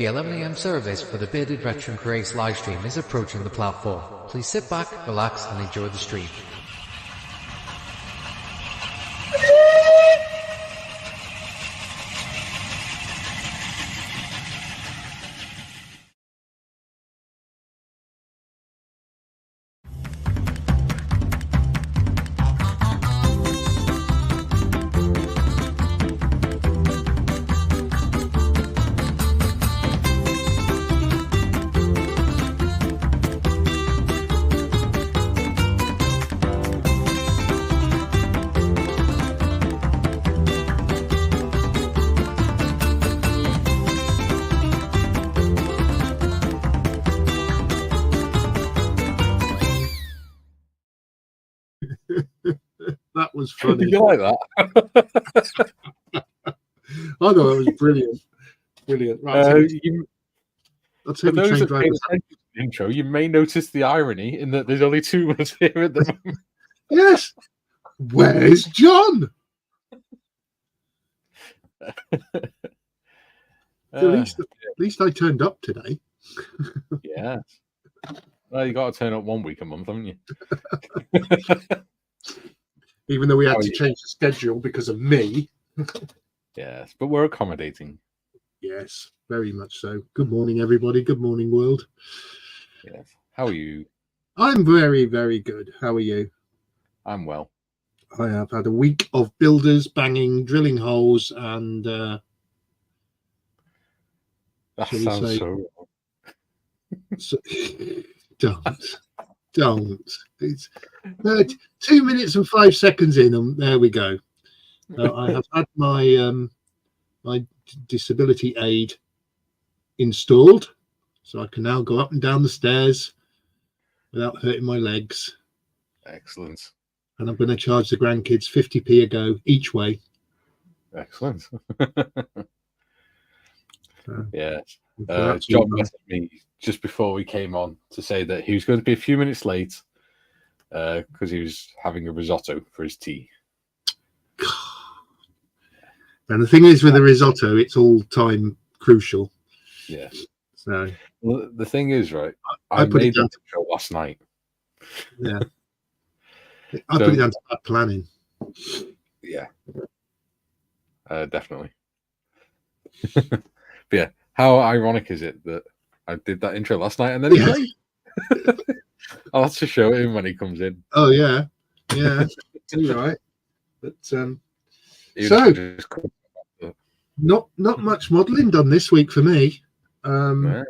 The 11 a.m. service for the Bearded Veteran Creates livestream is approaching the platform. Please sit back, relax, and enjoy the stream. That was funny. Did you like that? I thought that was brilliant. Brilliant. Right, For let's those that pay attention to the intro, you may notice the irony in that there's only two of us here at the moment. Yes. Where's John? At least I turned up today. Yeah. Well, you got to turn up 1 week a month, haven't you? Even though we had to change the schedule because of me. Yes, but we're accommodating. Yes, very much so. Good morning, everybody. Good morning, world. Yes. How are you? I'm very, very good. How are you? I'm well. I have had a week of builders banging, drilling holes, and that sounds so wrong. Don't. It's 2 minutes and 5 seconds in, and there we go. I have had my my disability aid installed, so I can now go up and down the stairs without hurting my legs. Excellent. And I'm going to charge the grandkids 50p a go each way. Excellent. Yeah. John messaged me just before we came on to say that he was going to be a few minutes late because he was having a risotto for his tea. And the thing is, with the risotto, it's all time crucial. Yeah. So well, the thing is, right? I put made it down the show last night. Yeah. I put it down to bad planning. Yeah. Definitely. But yeah, how ironic is it that I did that intro last night and then he's late? I'll have to show him when he comes in. Oh yeah, yeah, you're right. But not much modelling done this week for me. That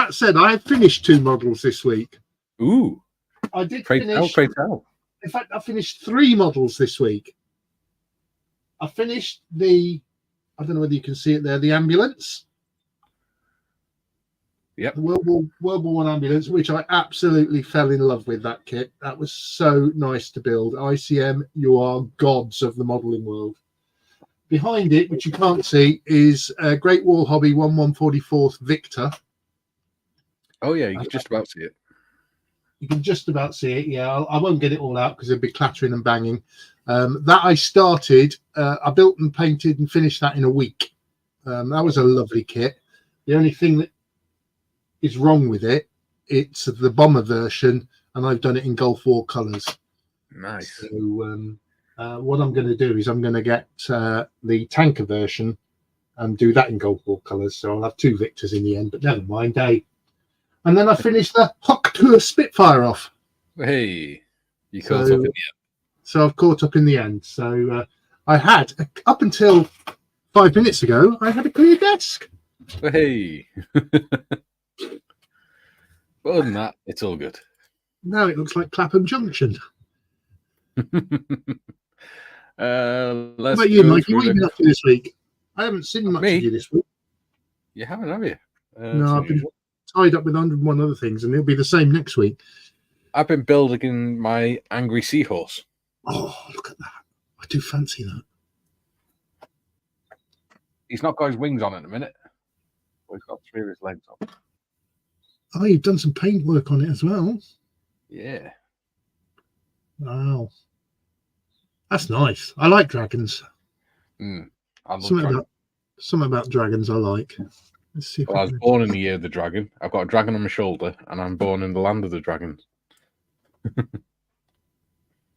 said, I have finished 2 models this week. Ooh, I did pray finish. Tell. In fact, I finished 3 models this week. I finished I don't know whether you can see it there, the ambulance. Yep. The World War I ambulance, which I absolutely fell in love with that kit. That was so nice to build. ICM, you are gods of the modelling world. Behind it, which you can't see, is Great Wall Hobby 1144th Victor. Oh yeah, you can just about see it. You can just about see it, yeah. I won't get it all out because it'd be clattering and banging. That I started, I built and painted and finished that in a week. That was a lovely kit. The only thing that is wrong with it, it's the bomber version, and I've done it in Gulf War colours. Nice. So what I'm going to do is I'm going to get the tanker version and do that in Gulf War colours. So I'll have 2 Victors in the end, but never mind, eh? And then I finished the Hock Tour Spitfire off. Hey, you caught up in the end. So I've caught up in the end. So I had, up until 5 minutes ago, I had a clear desk. Hey. Other than that, it's all good. Now it looks like Clapham Junction. What about you, Mikey? What have you been up to this week? I haven't seen much of you this week. You haven't, have you? No, I've been tied up with 101 other things, and it'll be the same next week. I've been building my angry seahorse. Oh, look at that. I do fancy that. He's not got his wings on at the minute. He's got 3 of his legs on. Oh, you've done some paint work on it as well. Yeah. Wow. That's nice. I like dragons. I love dragons. Something about dragons I like. Let's see if Well, I was born in the year of the dragon. I've got a dragon on my shoulder, and I'm born in the land of the dragons.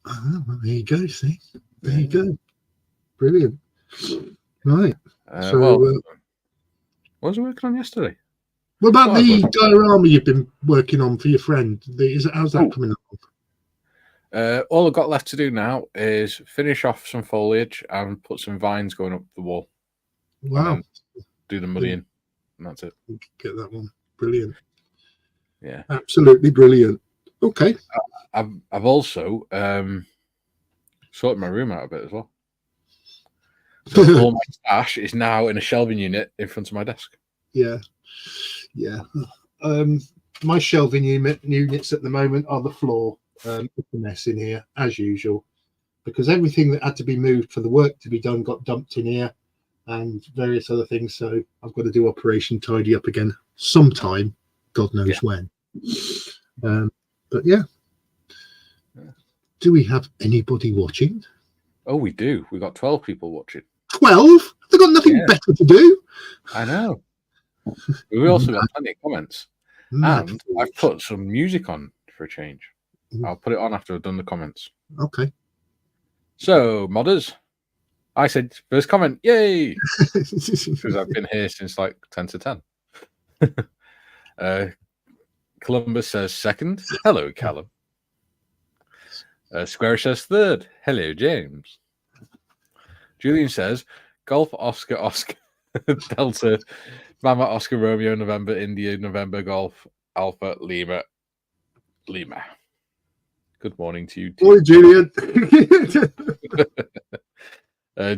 Oh, well, there you go. See, there you go. Brilliant. Right. What was I working on yesterday? What about the diorama you've been working on for your friend? How's that coming along? All I've got left to do now is finish off some foliage and put some vines going up the wall. Wow. Do the muddying, and that's it. Get that one. Brilliant. Yeah. Absolutely brilliant. Okay. I've also sorted my room out a bit as well. So all my stash is now in a shelving unit in front of my desk. Yeah. My shelving units at the moment are the floor. It's a mess in here as usual, because everything that had to be moved for the work to be done got dumped in here, and various other things. So I've got to do Operation Tidy Up again sometime, God knows when. But yeah. Do we have anybody watching? Oh, we do. We've got 12 people watching. 12? They've got nothing better to do. I know. We also got plenty of comments. And I've put some music on for a change. I'll put it on after I've done the comments. Okay. So, modders, I said first comment, yay! Because I've been here since like 10 to 10. Columbus says second. Hello, Callum. Squarish says third. Hello, James. Julian says Golf Oscar Oscar Delta Mama Oscar Romeo November India November Golf Alpha Lima. Good morning to you. Morning, Julian.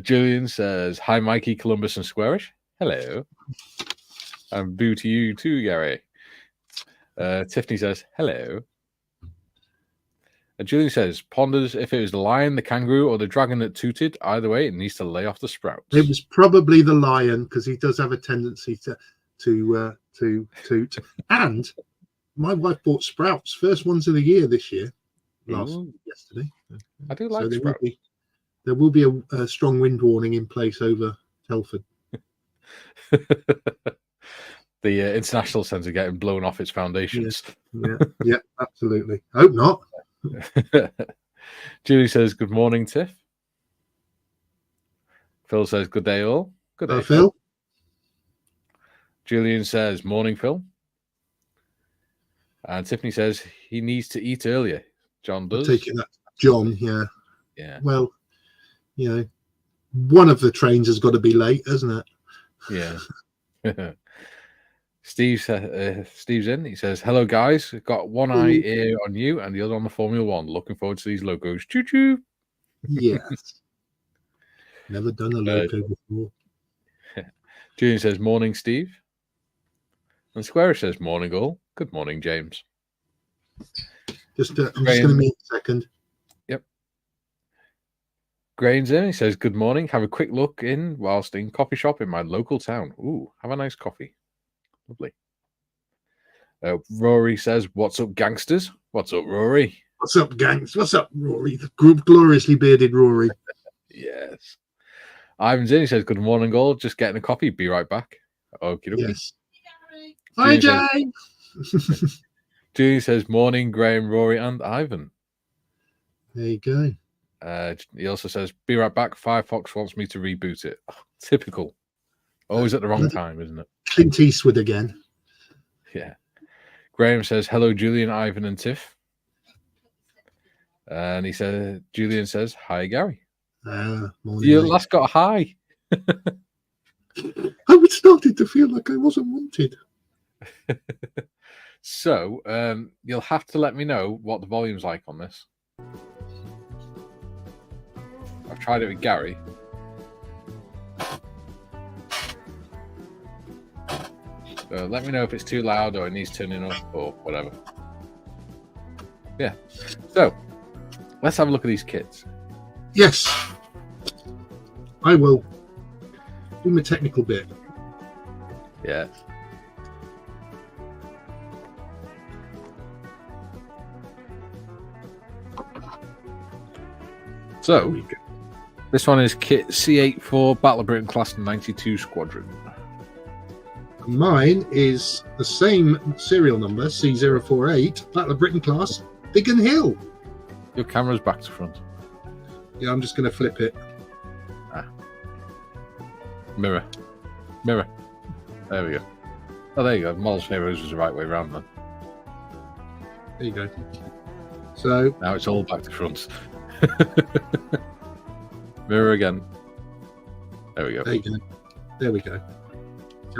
Julian says hi, Mikey, Columbus, and Squarish. Hello. And boo to you too, Gary. Tiffany says hello. Julian says, ponders if it was the lion, the kangaroo, or the dragon that tooted. Either way, it needs to lay off the sprouts. It was probably the lion, because he does have a tendency to toot. And my wife bought sprouts, first ones of the year this year, yesterday. I do like sprouts. There will be a strong wind warning in place over Telford. The international centre getting blown off its foundations. Yeah, absolutely. I hope not. Julie says, good morning, Tiff. Phil says, good day, all. Good day, Phil. Julian says, morning, Phil. And Tiffany says, he needs to eat earlier. John does. Taking that, John, yeah. Yeah. Well, one of the trains has got to be late, hasn't it? Yeah. Steve's in. He says, hello, guys. Got one eye here on you and the other on the Formula One. Looking forward to these logos. Choo-choo. Yes. Never done a logo before. Julian says, morning, Steve. And Squarish says, morning, all. Good morning, James. I'm just going to meet a second. Yep. Grain's in. He says, good morning. Have a quick look in whilst in coffee shop in my local town. Ooh, have a nice coffee. Lovely. Rory says, what's up, gangsters? What's up, Rory? What's up, gangs? What's up, Rory? The gloriously bearded Rory. Yes. Ivan's in. He says, good morning, all. Just getting a coffee. Be right back. Okie dokie. Yes. Hi, Jay. Julie says, morning, Graham, Rory, and Ivan. There you go. He also says, be right back. Firefox wants me to reboot it. Oh, typical. Always at the wrong time, isn't it? Clint Eastwood again. Yeah. Graham says, hello, Julian, Ivan, and Tiff. And he said, Julian says, hi, Gary. Morning, you last got a hi. I was starting to feel like I wasn't wanted. So, you'll have to let me know what the volume's like on this. I've tried it with Gary. So let me know if it's too loud or it needs turning up or whatever. Yeah. So, let's have a look at these kits. Yes. I will do my technical bit. Yes. So, This one is kit C84 Battle of Britain Class 92 Squadron. Mine is the same serial number, C048, Battle of Britain class, Biggin Hill. Your camera's back to front. Yeah, I'm just going to flip it. Mirror. There we go. Oh, there you go. Models Heroes was the right way around then. There you go. So now it's all back to front. Mirror again. There we go. There we go.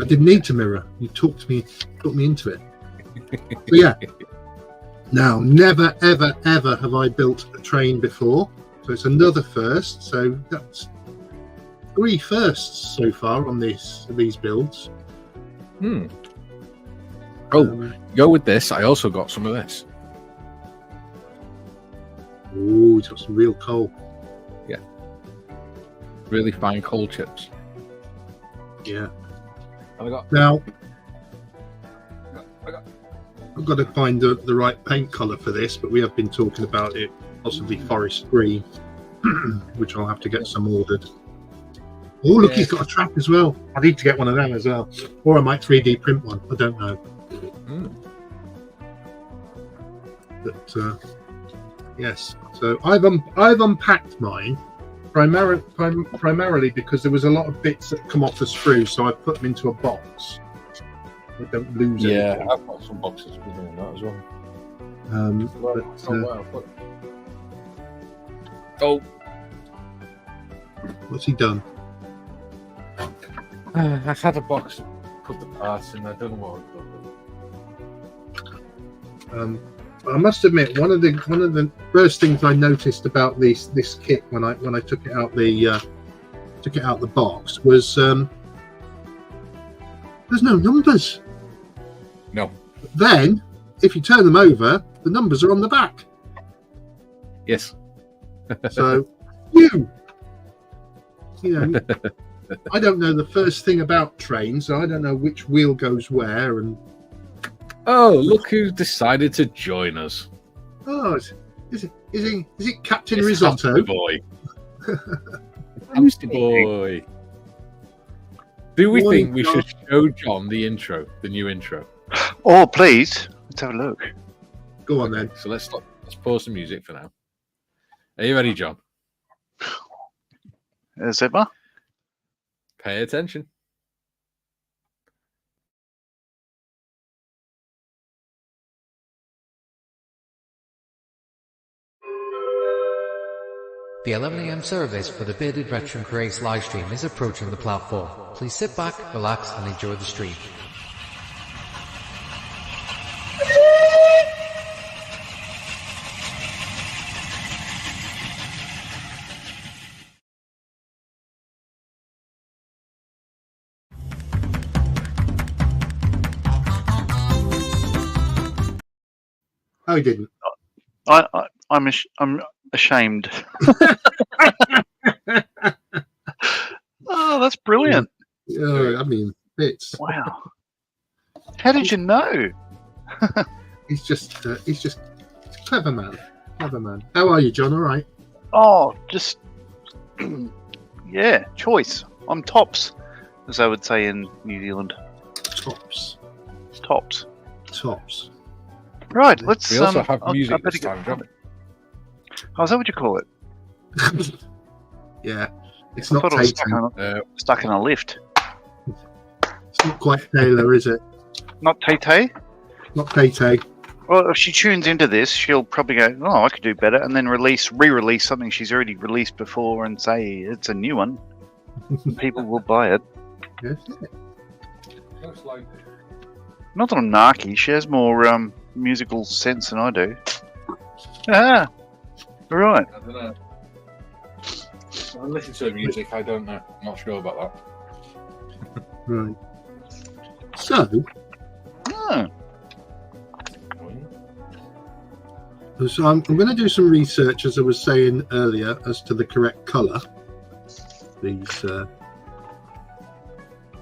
I didn't need to mirror. You talked me into it. But yeah. Now, never, ever, ever have I built a train before. So it's another first. So that's 3 firsts so far on these builds. Go with this. I also got some of this. Oh, it's got some real coal. Yeah. Really fine coal chips. Yeah. Now, I've got to find the right paint colour for this, but we have been talking about it, possibly forest green, which I'll have to get some ordered. Oh, look, he's got a trap as well. I need to get one of them as well. Or I might 3D print one. I don't know. But, yes. So I've unpacked mine primarily because there was a lot of bits that come off the screw, so I put them into a box. I don't lose anything. Yeah, I've got some boxes within that as well. What's he done? I had a box to put the parts in. I don't know what I've done. I must admit, one of the first things I noticed about this kit when I took it out the box was there's no numbers. No. Then, if you turn them over, the numbers are on the back. Yes. So you know, I don't know the first thing about trains, so I don't know which wheel goes where. And oh, look who decided to join us! Oh, is it Captain Risotto? Hamster Boy. Hamster Boy. Do we think we should show John the new intro? Oh, please. Let's have a look. Go on then. So let's pause the music for now. Are you ready, John? Zipper? Pay attention. The 11 AM service for the Bearded Veteran Race livestream is approaching the platform. Please sit back, relax, and enjoy the stream. Oh, he didn't. I'm ashamed. Oh, that's brilliant. I mean, bits. Wow. How did you know? He's just clever man. How are you, John? All right. Oh, just yeah, choice. I'm tops, as I would say in New Zealand. Tops. Right, let's. We also have music this time, John. Oh, is that what you call it? Yeah, it's not stuck in a lift. It's not quite Taylor, is it? Not Tay-Tay? Not Tay-Tay. Well, if she tunes into this, she'll probably go, "Oh, I could do better," and then re-release something she's already released before and say it's a new one. People will buy it. Yes. Looks like Not that I'm narky. She has more musical sense than I do. Ah, right. I don't know. I listen to the music. I don't know. I'm not sure about that. Right. So. So I'm going to do some research, as I was saying earlier, as to the correct colour. These, and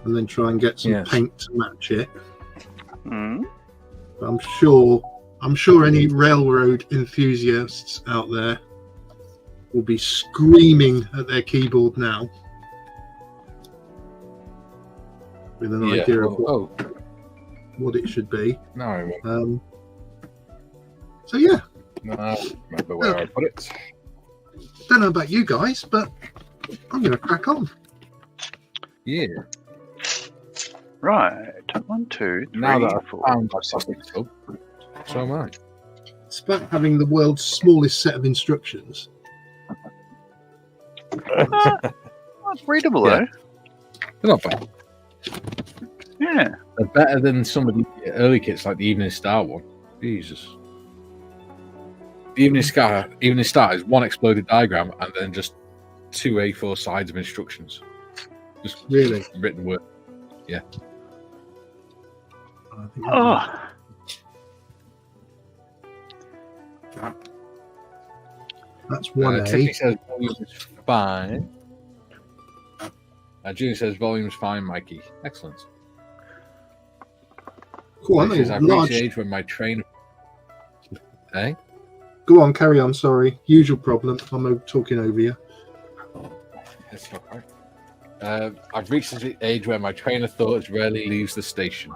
then try and get some paint to match it. I'm sure any railroad enthusiasts out there will be screaming at their keyboard now with an idea of what it should be. No, I won't. So yeah, No, I remember where I put it. don't know about you guys, but I'm going to crack on. Yeah. Right. 1, 2, 3, Now that I've 4, found 5, my 6. sausage sub, so am I. It's about having the world's smallest set of instructions. It's readable Yeah. though. They're not bad. Yeah. They're better than some of the early kits, like the Evening Star one. Jesus. The Evening Star is one exploded diagram and then just 2 A4 sides of instructions. Just Really? written word. Yeah. I think Oh. that's 1A. Tiffany says volume is fine. Julie says volume's fine, Mikey. Excellent. Cool. I She says, I've know, reached large... the age when my train. Eh? Go on, carry on. Sorry. Usual problem. I'm talking over you. That's not right. I've reached the age where my train of thought rarely leaves the station.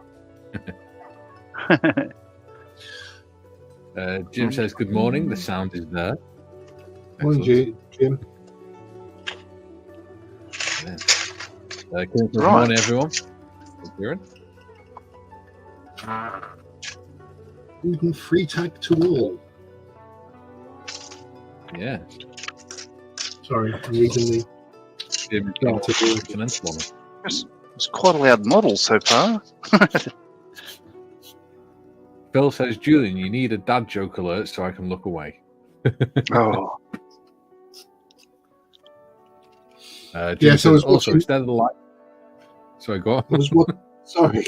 Jim says, good morning. The sound is there. Morning, Jim. Yeah. Good Right. morning, everyone. Kieran. Uden free tag to all. Yeah. Sorry, I'm reading the... Jim, Yeah. continental on it. It's quite a loud model so far. Phil says, Julian, you need a dad joke alert so I can look away. Oh. Jim Yeah, so I says, was also, watching... instead of the light. Sorry, go on. I was Sorry.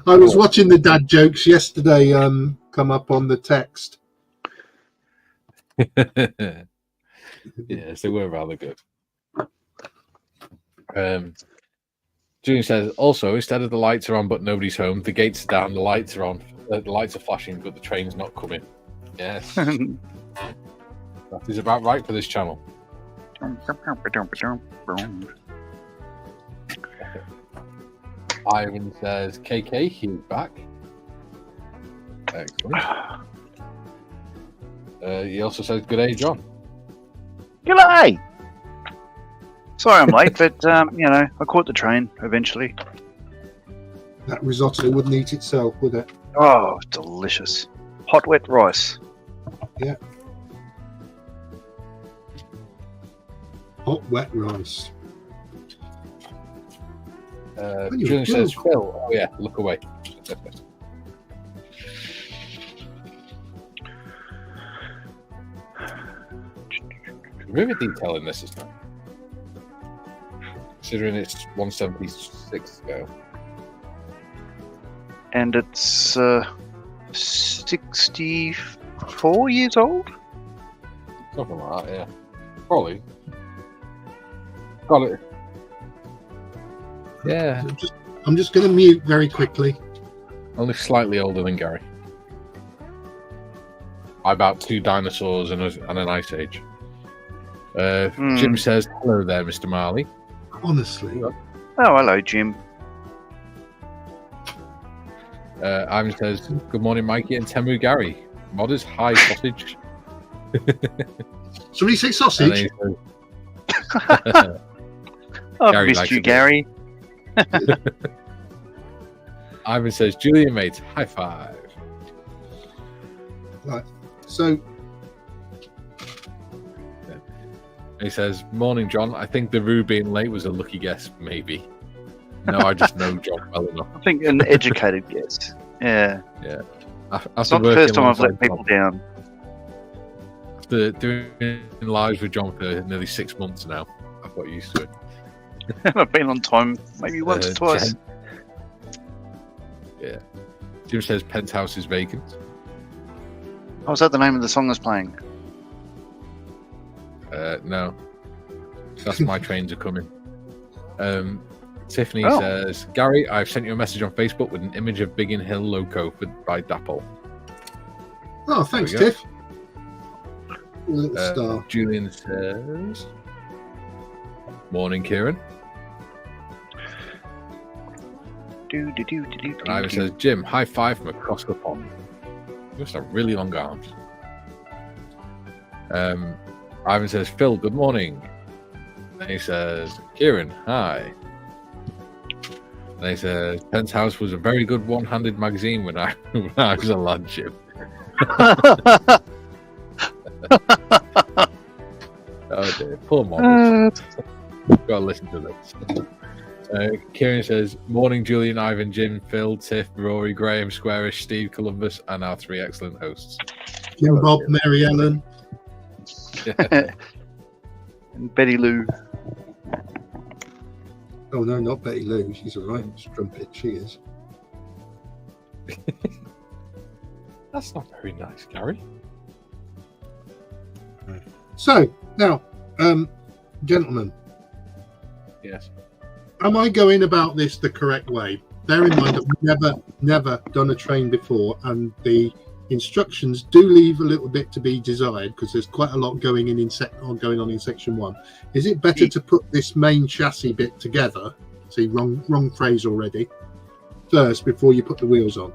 I was watching the dad jokes yesterday come up on the text. Yes, they were rather good. Julian says, also, instead of the lights are on but nobody's home, the gates are down, the lights are on, the lights are flashing, but the train's not coming. Yes. That is about right for this channel. Ivan says, KK, he's back. Excellent. He also says, good day, John. G'day! Sorry I'm late, but, I caught the train eventually. That risotto wouldn't eat itself, would it? Oh, delicious. Hot, wet rice. Yeah. Hot, wet rice. Julian says, Phil, oh yeah, look away. River detail in this is not. Considering it's 176 scale. And it's 64 years old? Something like that, yeah. Probably. Got it. Yeah. I'm just going to mute very quickly. Only slightly older than Gary. By about 2 dinosaurs and an ice age. Jim says, hello there, Mr. Marley. Honestly. Oh, hello, Jim. Ivan says, good morning, Mikey and Temu Gary. Modders, hi, sausage. Somebody say sausage? I've Gary missed likes you, it. Gary. Ivan says, Julian, mate, high five. Right. So, He says, morning, John. I think the Roo being late was a lucky guess, maybe. No, I just know John well enough. I think an educated guess. Yeah. After It's not the working first time I've let alongside people down. John, after doing lives with John for nearly 6 months now, I've got used to it. I've been on time maybe once or twice. Yeah. Jim says penthouse is vacant. Oh, was that the name of the song that's playing? No. That's my trains are coming. Tiffany Oh. says, Gary, I've sent you a message on Facebook with an image of Biggin Hill Loco by Dapol. oh, thanks, There we go. Tiff. A little star. Julian says, morning, Kieran. And Ivan says, Jim, high five from across the pond. You must have really long arms. Ivan says, Phil, good morning. Then he says, Kieran, hi. And he says, Penthouse was a very good one-handed magazine when I was a lad, Jim. Oh dear, poor Mom. Got to listen to this. Kieran says, morning, Julian, Ivan, Jim, Phil, Tiff, Rory, Graham, Squarish, Steve, Columbus, and our 3 excellent hosts. Jim, Bob, Mary Ellen. And Betty Lou. Oh no, not Betty Lou. She's a right strumpet. She is. That's not very nice, Gary. So now, gentlemen, Yes. am I going about this the correct way? Bear in mind, I've never done a train before, and the instructions do leave a little bit to be desired because there's quite a lot going on in section 1. Is it better to put this main chassis bit together? See, wrong phrase already. First, before you put the wheels on.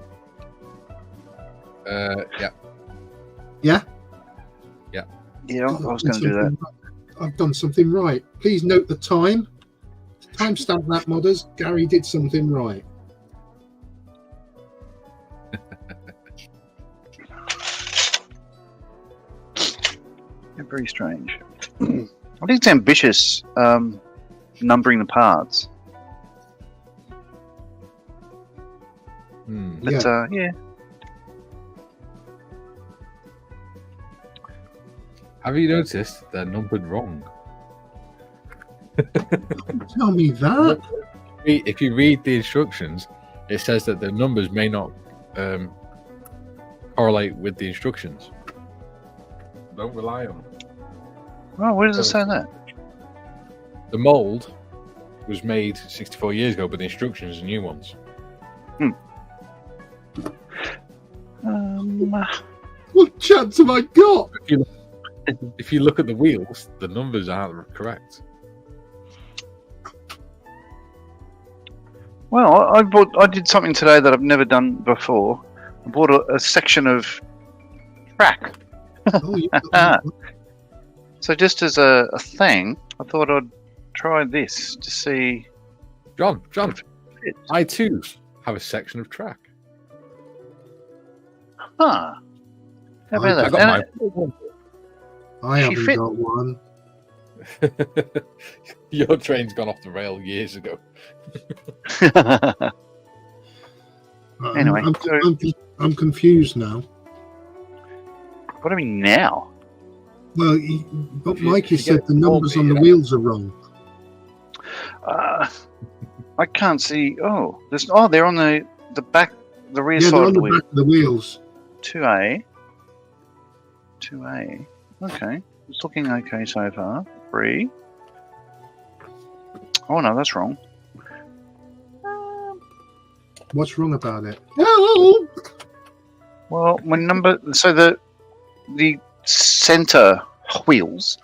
Yeah. Yeah. Yeah, I was going to do that. I've done something right. Please note the time. Timestamp that, modders. Gary did something right. Yeah, very strange. I think it's ambitious, numbering the parts. But yeah. Have you noticed they're numbered wrong? Tell me that. If you read the instructions, it says that the numbers may not correlate with the instructions. Don't rely on them. Oh, where does it say that? The mould was made 64 years ago, but the instructions are new ones. What chance have I got? If you look at the wheels, the numbers aren't correct. Well, I did something today that I've never done before. I bought a section of track. Oh, you've got So just as a thing, I thought I'd try this to see. John, I too have a section of track. Huh. How about I that? got mine. I She haven't fit- got one. Your train's gone off the rail years ago. Anyway, I'm confused now. What do you mean now? Well, but If you Mikey said get the numbers Bobby, on the wheels are wrong. I can't see. Oh, they're on the back, the rear Yeah, side they're of on the the wheel. back of the wheels. 2A. Okay. It's looking okay so far. 3. Oh no, that's wrong. What's wrong about it? Oh! Well, so the center wheels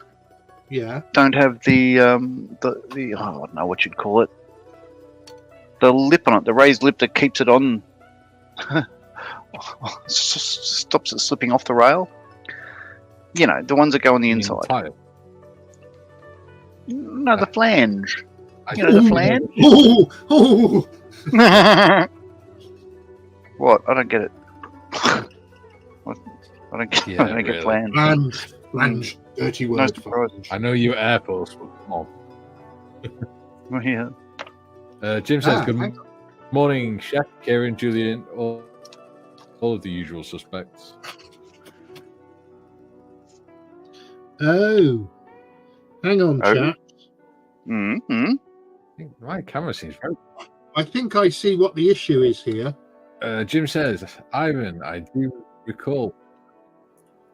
Yeah. don't have the I don't know what you'd call it. The lip on it, the raised lip that keeps it on, stops it slipping off the rail. You know, the ones that go on the inside. Tile. No, the flange. I You know, the flange. Oh! What? I don't get it. What? I don't get. Yeah, I don't get really. flange. Flange. Dirty No word. surprise. I know you Air Force, but come on. Well, yeah. Jim says, Ah, good thank- morning, Chef, Kieran, Julian, all of the usual suspects. Oh. Hang on, Oh. chap. Mm-hmm. My camera seems very... I think I see what the issue is here. Jim says, Ivan, I do recall.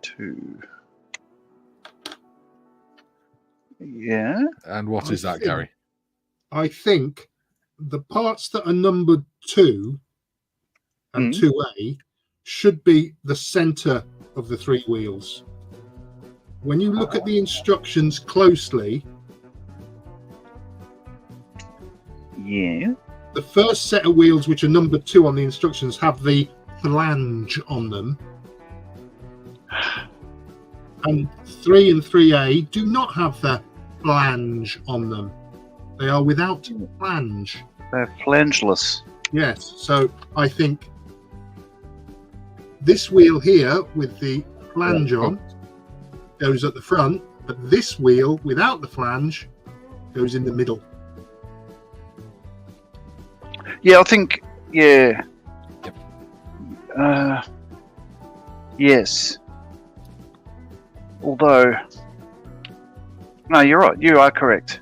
2. Yeah. And what I is that, think- Gary? I think the parts that are numbered 2 and 2A should be the center of the 3 wheels. when you look at the instructions closely, Yeah. the first set of wheels, which are number 2 on the instructions, have the flange on them. And 3 and 3A do not have the flange on them. They are without flange. They're flangeless. Yes, so I think this wheel here with the flange on goes at the front, but this wheel without the flange goes in the middle. Yeah, I think. Yeah. Yes. Although, no, you're right. You are correct.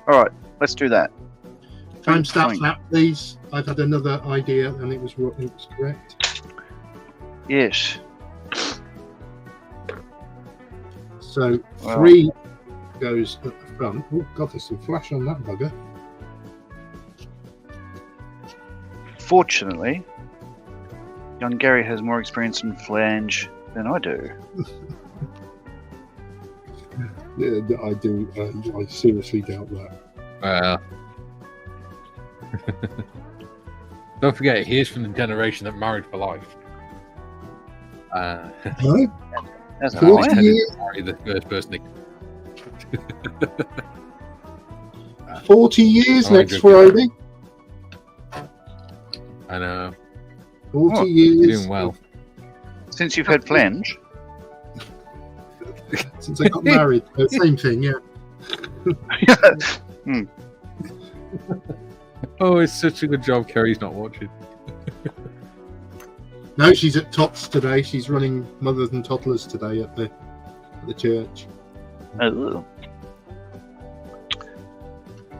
All right, let's do that. Timestamp that, please. I've had another idea, and it was correct. Yes. So 3 goes at the front. Oh God, there's some flash on that bugger. Fortunately, young Gary has more experience in flange than I do. Yeah, I do. I seriously doubt that. Don't forget, he is from the generation that married for life. No? That's 40 fine. years, Marry the first person. 40 years Oh, next good. Friday. I know. 40 Oh, years. You're doing well. Since you've had flange, Since I got married. Same thing, yeah. Oh, it's such a good job Kerry's not watching. No, she's at Tots today. She's running Mothers and Toddlers today at the church. oh,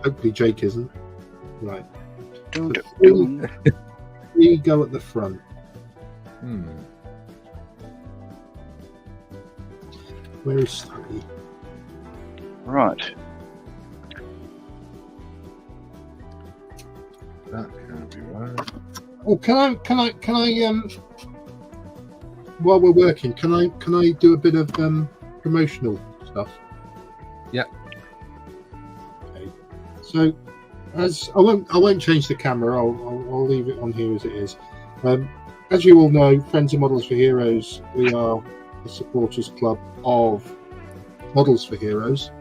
Hopefully Jake isn't. Right. dun, The dun, dun. 3 go at the front. Where is 3? Right. That can't be right. Oh, can I while we're working, can I do a bit of promotional stuff? Yeah. Okay. So, as I won't change the camera. I'll leave it on here as it is. As you all know, Friends of Models for Heroes, we are the supporters club of Models for Heroes,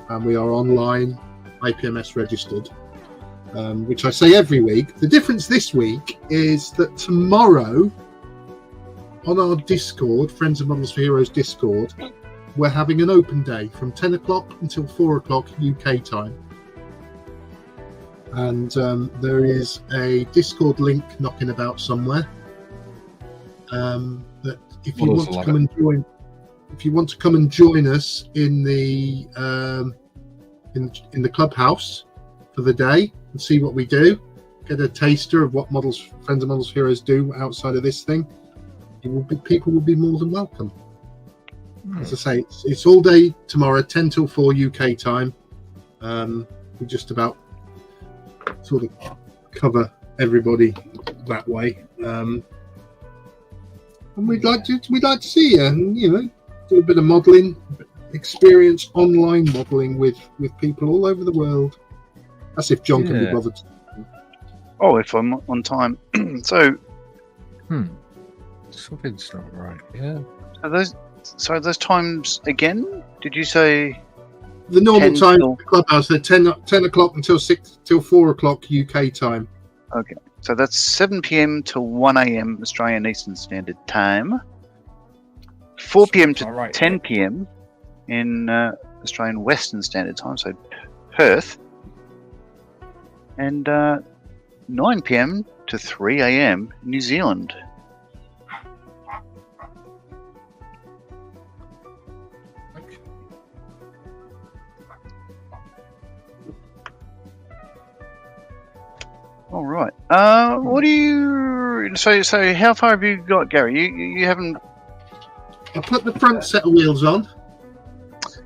and we are online, IPMS registered. Which I say every week. The difference this week is that tomorrow on our Discord, Friends of Models for Heroes Discord, we're having an open day from 10 o'clock until 4 o'clock UK time. And there is a Discord link knocking about somewhere. That if you want to come and join, if you want to come and join us in the in the clubhouse for the day and see what we do, get a taster of what Friends of Models Heroes do outside of this thing, people will be more than welcome. As I say, it's all day tomorrow, 10 till 4 UK time. We just about sort of cover everybody that way, and we'd like to see you, and do a bit of modelling, experience online modelling with people all over the world. That's if John can be bothered. Oh, if I'm on time. So, Something's not right. Yeah. are those times again? Did you say The normal 10 time till- for the clubhouse, they're 10 o'clock until 4 o'clock UK time. Okay, so that's 7 p.m. to 1 a.m. Australian Eastern Standard Time. 4 p.m. to All right. 10 p.m. in Australian Western Standard Time, so Perth. And 9 p.m. to 3 a.m. in New Zealand. Okay. All right. What do you? So how far have you got, Gary? You haven't. I put the front set of wheels on.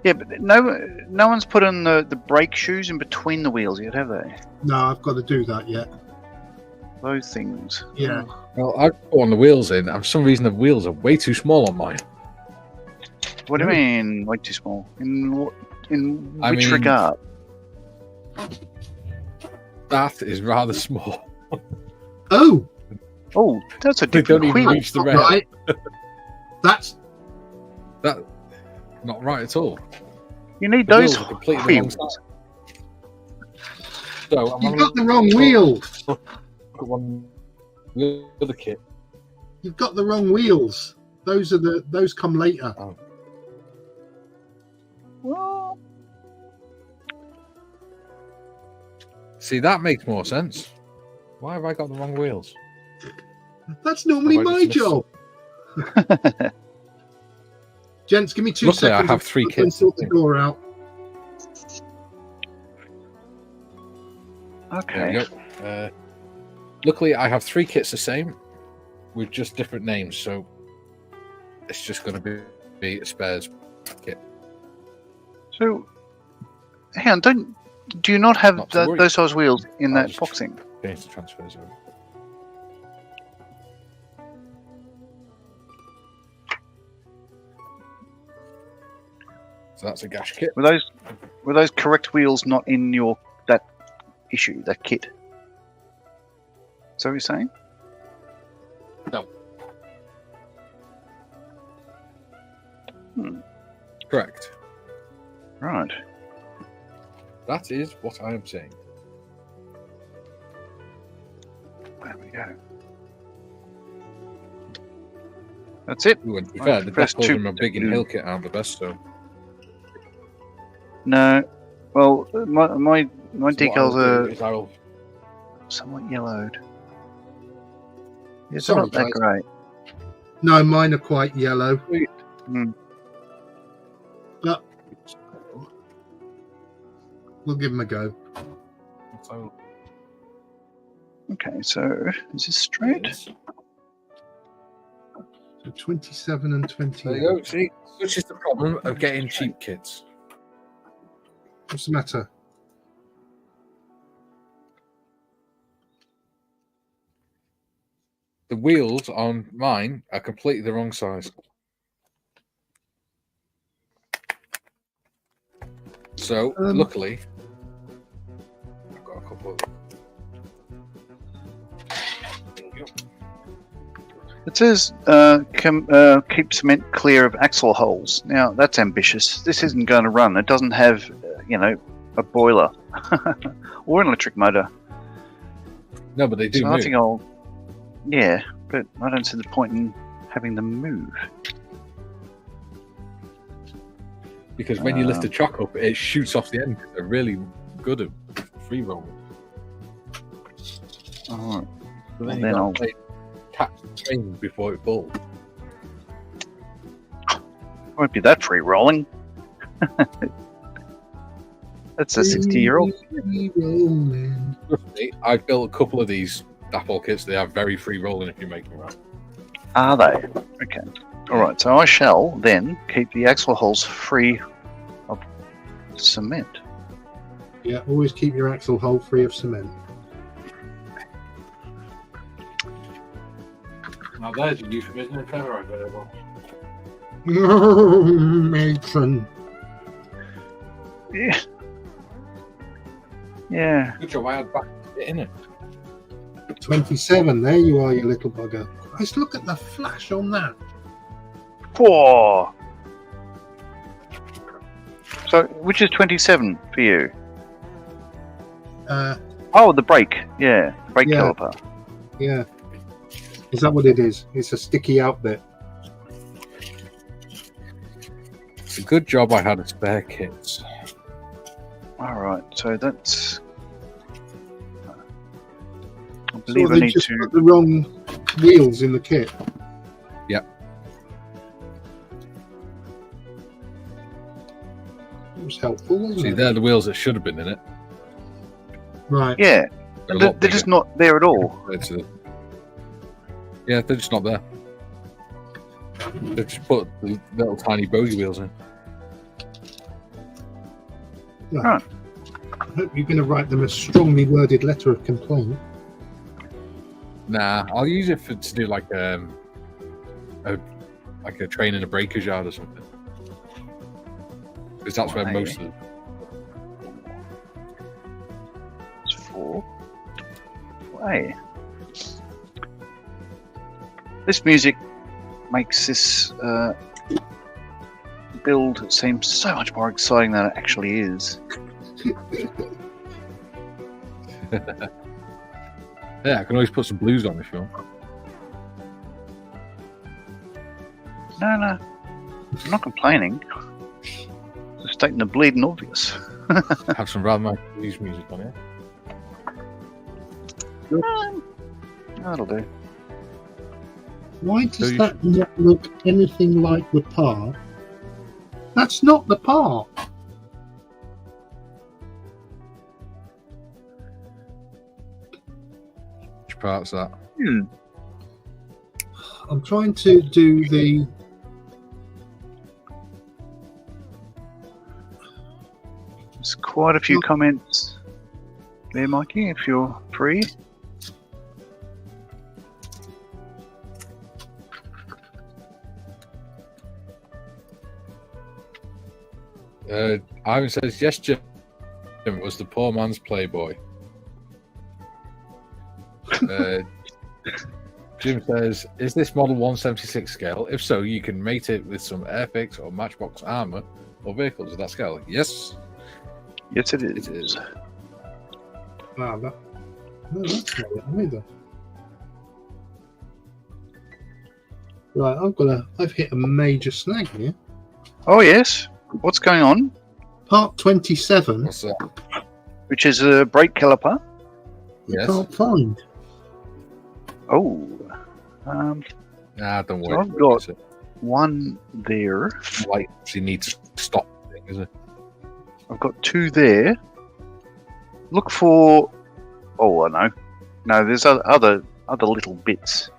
Yeah, but no one's put in the brake shoes in between the wheels yet, have they? No, I've got to do that yet. Those things. Yeah. Well, I put on the wheels in, and for some reason the wheels are way too small on mine. What do you mean, way too small? In I which mean- regard? That is rather small. Oh, Oh, that's a They don't different even wheel. reach the not rail. right. That's That not right at all. You need The those wheels are completely the wrong wheels. size. So I'm you've having got the wrong wheel. a look at one the other kit. You've got the wrong wheels. Those come later. Well, See, that makes more sense. Why have I got the wrong wheels? That's normally Have I my just job. Gents, give me 2 Luckily, I seconds. have 3 I'll go and kits. sort the door out. There okay. we go. Luckily, I have 3 kits the same, with just different names. So it's just going to be a spares kit. So, hang on, do you not have Not to worry. those size wheels in I'll that just- boxing? Change the transfers over. So that's a gash kit. Were those correct wheels not in that issue, that kit? Is that what you're saying? Correct. Right. That is what I am saying. There we go. That's it. Ooh, and to be Right, fair, the press Dapols two. in my big and hill kit aren't the best, so. No. Well, my So what decals I'll do are is I'll somewhat yellowed. It's Sorry, not that guys. great. No, mine are quite yellow. Hmm. But we'll give them a go. so Okay, so is this straight? yes. So 27 and 28. There you go. See, which is the problem of getting cheap kits. What's the matter? The wheels on mine are completely the wrong size. So, luckily, I've got a couple of. There you go. It says keep cement clear of axle holes. Now that's ambitious. This isn't going to run. It doesn't have, a boiler or an electric motor. No, but they do So I move. think I'll. Yeah, but I don't see the point in having them move. Because when you lift the chock up, it shoots off the end. They're really good at free rolling. Alright. But Well, then then you I'll- got to catch the train before it falls. Won't be that free rolling. That's a 60-year-old. Rolling. Trust me, I've built a couple of these Dapol kits. They are very free rolling if you make them right. Are they? Okay. Alright, so I shall then keep the axle holes free of cement. Yeah, always keep your axle hole free of cement. Now there's a euphemism if ever I've heard one. Matron. Yeah. Yeah. Good job, I had back in it. 27. There you are, you little bugger. Let's look at the flash on that. Whoa. So, which is 27 for you? Oh, the brake. Yeah, brake Yeah. caliper. Yeah. Is that what it is? It's a sticky out bit. It's a good job I had a spare kit. Alright, so that's. I So believe I they need just to. put the wrong wheels in the kit. Yep. It was helpful, wasn't See, it? they're the wheels that should have been in it. Right. Yeah, They're, a they're lot just bigger not there at all. compared to the- Yeah, they're just not there. They've just put the little tiny bogey wheels in. I hope you're going to write them a strongly worded letter of complaint. Nah, I'll use it to do like a train in a breaker's yard or something. because that's where Why? most of them. It's 4. Why? This music makes this build seem so much more exciting than it actually is. Yeah, I can always put some blues on if you want. No, I'm not complaining. Just stating the bleeding obvious. Have some rather nice blues music on it. That'll do. Why So does you that not look anything like the part? That's not the part. Which part's that? I'm trying to do the. There's quite a few comments there, Mikey, if you're free. Ivan says, yes, Jim was the poor man's playboy. Jim says, is this model 176 scale? If so, you can mate it with some Airfix or Matchbox armor or vehicles of that scale. Yes. Yes, it is. It is. No, that's not it either. Right, I've hit a major snag here. Oh, yes. What's going on? Part 27. What's that? Which is a brake caliper. Yes. Can't find. Oh. Nah, don't So worry. I've got one there. Like, she needs to stop the thing, is it? I've got 2 there. Look for. Oh, I know. No, there's other little bits.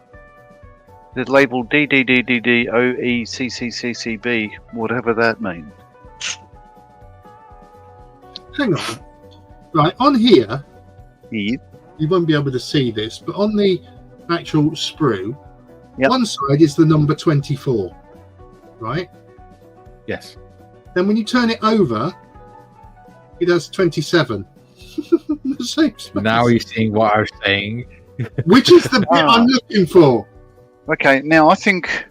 They're labeled DDDDDOECCCCB, whatever that means. Hang on. Right, on here, Yeah. you won't be able to see this, but on the actual sprue, Yep. one side is the number 24, right? Yes. Then when you turn it over, it has 27. The same space. Now you're seeing what I was saying. Which is the bit I'm looking for? Okay, now I think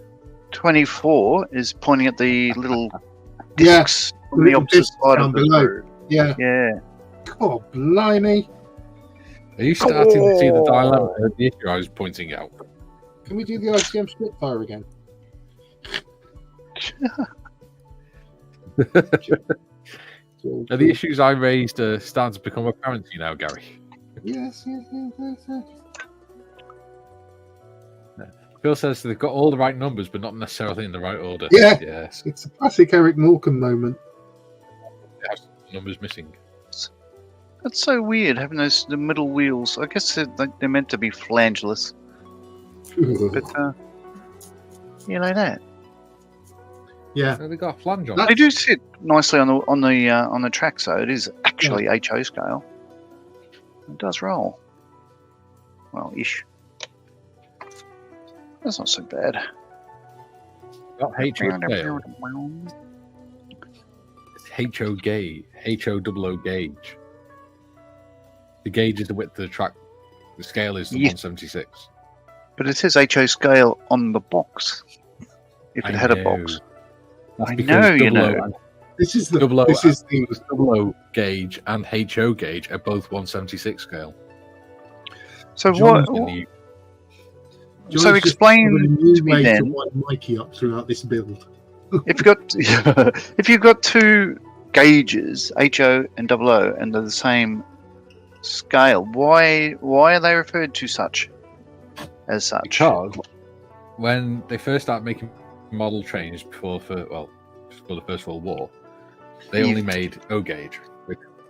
24 is pointing at the little Yeah, discs on the little opposite discs side down of the below. road. Yeah. Yeah. God, blimey. Are you starting to see the dilemma of the issue I was pointing out? Can we do the ICM Spitfire again? Are the issues I raised starting to become apparent to you now, Gary? Yes. Phil says they've got all the right numbers, but not necessarily in the right order. Yeah. Yes. It's a classic Eric Morecambe moment. They have some numbers missing. That's so weird having the middle wheels. I guess they're meant to be flangeless, but like that. Yeah. Oh, they got a flange on. That- They do sit nicely on the track, so it is actually HO scale. It does roll. Well, ish. That's not so bad. Not HO scale. It's HO gauge. HO gauge. The gauge is the width of the track. The scale is the Yeah. 176. But it says HO scale on the box. If it had a box. That's I because know, you double O know. and- This is the. Double O This is the. because double O gauge and HO gauge are both 176 scale. So John's what? In the- John's So just explain got a new to me way then. to wind Mikey up throughout this build. If you've got 2 gauges, HO and double O, and they're the same scale, why are they referred to as such? Because when they first started making model trains before the First World War, they only made O gauge,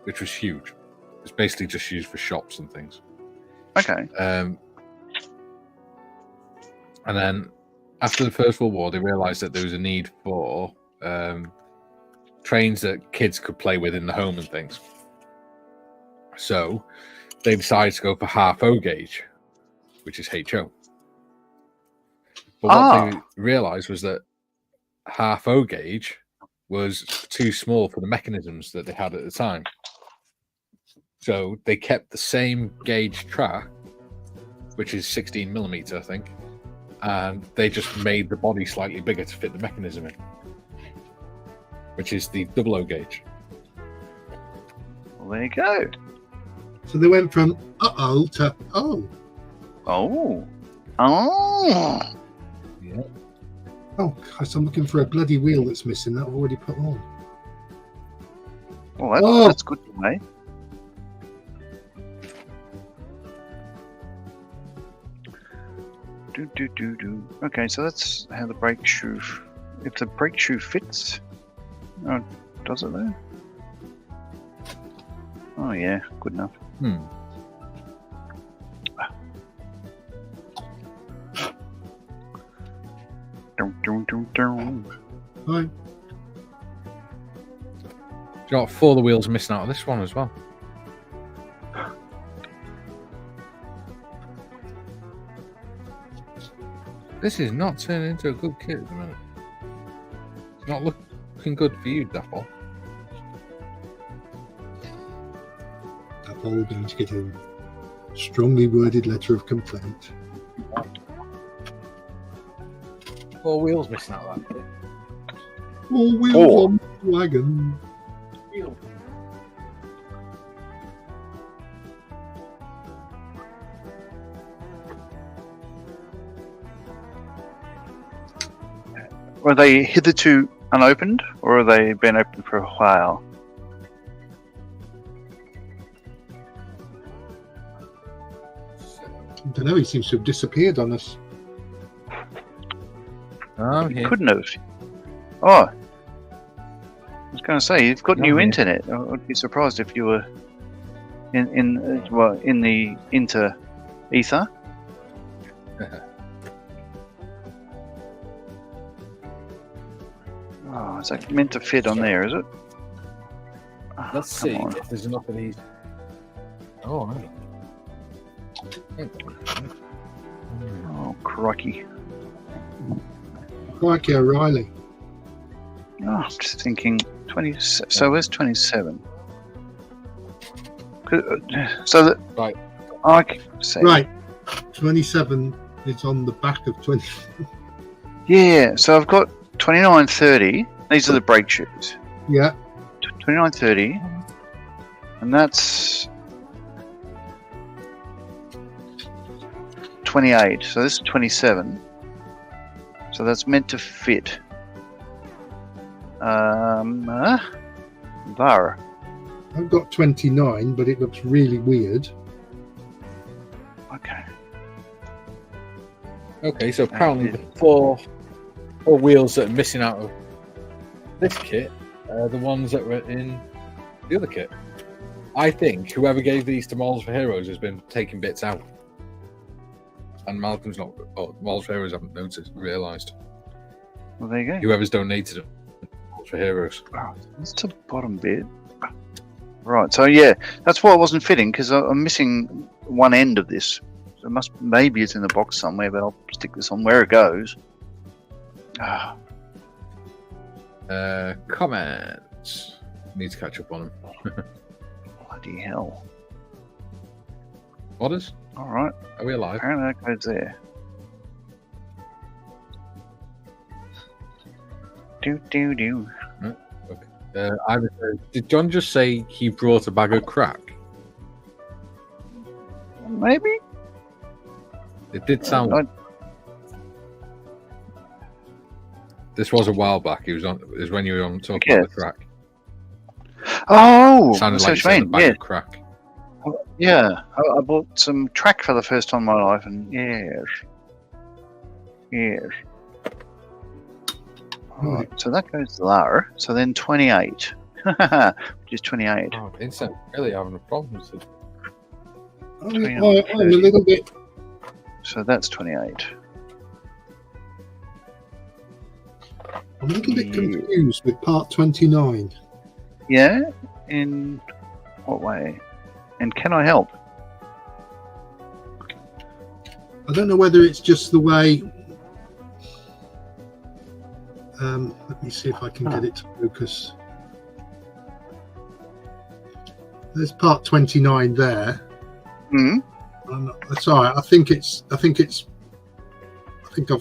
which was huge. It's basically just used for shops and things. Okay. And then after the First World War, they realised that there was a need for trains that kids could play with in the home and things. So they decided to go for half O gauge, which is HO. But what they realised was that half O gauge was too small for the mechanisms that they had at the time. So they kept the same gauge track, which is 16 millimeter, I think, and they just made the body slightly bigger to fit the mechanism in, which is the 00 gauge. Well, there you go. So they went from uh-oh to oh. Oh. Yeah. Oh, gosh, I'm looking for a bloody wheel that's missing that I've already put on. Well, that's good to know. Do. Okay, so that's how the brake shoe. If the brake shoe fits, does it though? Oh yeah, good enough. Dun. Right. You got 4 of the wheels missing out of this one as well. This is not turning into a good kit at the minute. It's not looking good for you, Dapol. Dapol going to get a strongly worded letter of complaint. 4 wheels missing out of that kit. All wheels on the wagon. Were they hitherto unopened, or have they been open for a while? I don't know, he seems to have disappeared on us. Oh, He yeah. couldn't have. Oh, I was going to say, you've got No, new yeah. internet. I'd be surprised if you were in the ether. Oh, is that meant to fit on there? Is it? Oh, Let's come see on. if there's enough of these. Oh, right. Oh, crikey! Crikey O'Reilly. Oh, I'm just thinking 20. So where's 27? So that Right. I can say Right. 27 is on the back of 20. Yeah, so I've got 29.30. These are the brake shoes. Yeah. 29.30, and that's 28. So this is 27. So that's meant to fit. There. I've got 29, but it looks really weird. Okay. Okay, so apparently the four wheels that are missing out of this kit are the ones that were in the other kit. I think whoever gave these to Models for Heroes has been taking bits out. And Malcolm's not. Oh, Models for Heroes haven't realised. Well, there you go. Whoever's donated it Models for Heroes. Oh, that's the bottom bit. Right. So yeah, that's why it wasn't fitting, because I'm missing one end of this. So maybe it's in the box somewhere, but I'll stick this on where it goes. Ah. Comments. Need to catch up on them. Bloody hell. What is? All right. Are we alive? Apparently that goes there. Do. Did John just say he brought a bag of crack? Maybe. It did sound. I- This was a while back. It was when you were on talking about the crack. Oh, Sounded that's like you what said you a mean. bag Yeah, of crack. yeah. I bought some track for the first time in my life, and yes. Right, so that goes lower. So then 28, which is 28. Oh, Vincent, really having a problem with it. I'm a little bit. So that's 28. I'm a little bit confused with part 29. Yeah. In what way? And can I help? I don't know whether it's just the way Let me see if I can get it to focus. There's part 29 there. Hmm. That's all right. I think I've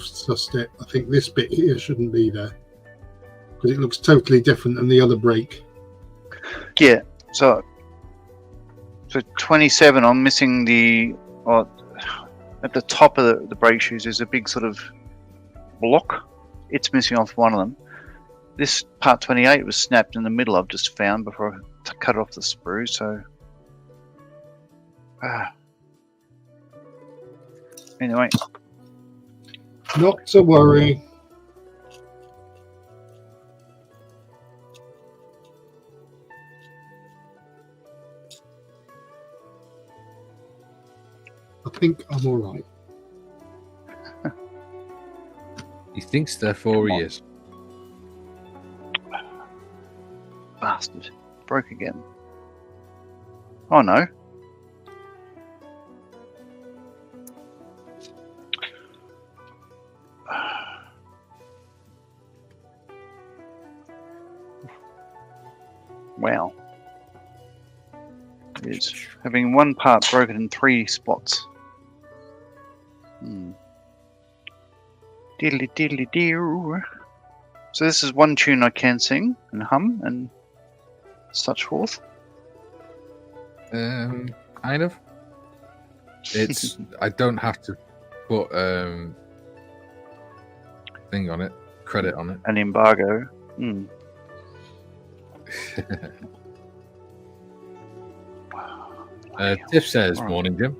sussed it. I think this bit here shouldn't be there because it looks totally different than the other brake. Yeah. So 27. I'm missing at the top of the brake shoes. There's a big sort of block. It's missing off one of them. This part 28 was snapped in the middle. I've just found before I cut off the sprue. So anyway, Not to worry. I think I'm all right. He thinks, therefore he is. bastard, broke again. Oh no. Wow. It's having one part broken in 3 spots. Diddly diddly doo. So this is one tune I can sing and hum and such forth. Kind of. It's I don't have to put thing on it, credit on it. An embargo. Tiff says, Alright. morning, Jim.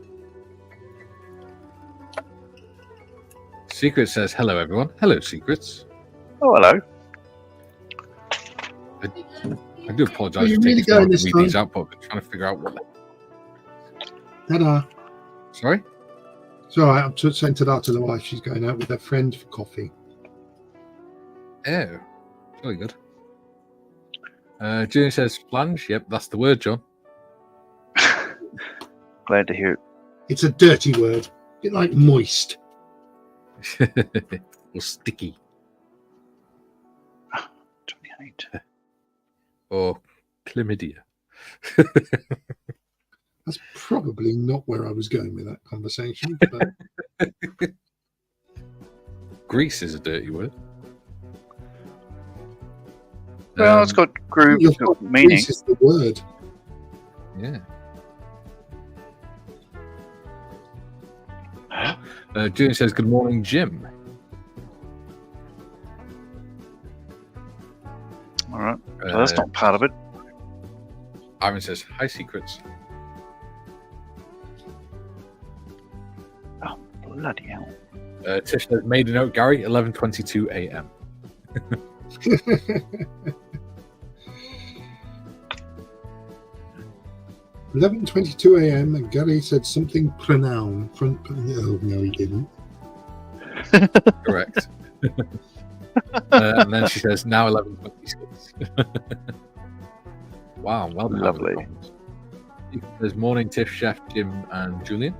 Secret says, hello, everyone. Hello, Secrets. Oh, hello. I do apologise Are you for really taking so long going to this read time? these out, but I'm trying to figure out what. Ta-da. Sorry? It's all right. I've just sent it out to the wife. She's going out with her friend for coffee. Oh, very good. Julian says, flange. Yep, that's the word, John. Glad to hear it. It's a dirty word. A bit like moist. Or sticky. 28. Or chlamydia. That's probably not where I was going with that conversation. But Grease is a dirty word. Well, it's got groove, you've it's got got meaning. grease is the word. Yeah. Julian says, good morning, Jim. All right. So that's not part of it. Ivan says, hi, Secrets. Oh, bloody hell. Tish says, made a note, Gary, 11:22 a.m. 11:22 a.m. and Gary said something pronoun. Oh no, he didn't. Correct. And then she says, now 11:26. Wow, well done. Lovely. There's morning, Tiff, Chef, Jim, and Julian.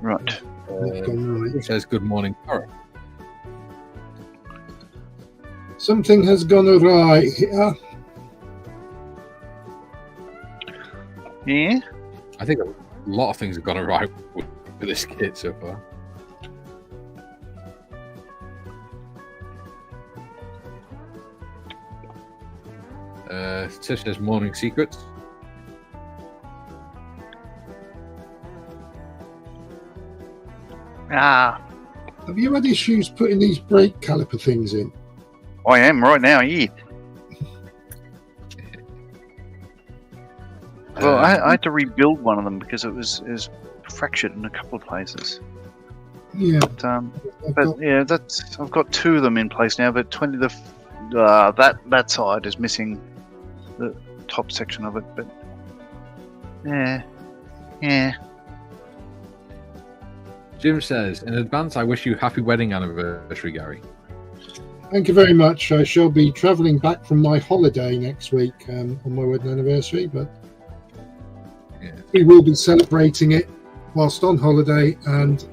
Right. Gone right. It says, good morning, Cora. Something has gone awry here. Yeah. I think a lot of things have gone right with this kit so far. Tiff says, morning, Secrets. Ah, Have you had issues putting these brake caliper things in? I am right now. Yeah. Well, I had to rebuild one of them because it was fractured in a couple of places. Yeah. But yeah, I've got 2 of them in place now. But that side is missing the top section of it. But yeah. Jim says, in advance, I wish you happy wedding anniversary, Gary. Thank you very much. I shall be travelling back from my holiday next week on my wedding anniversary, but Yeah. we will be celebrating it whilst on holiday, and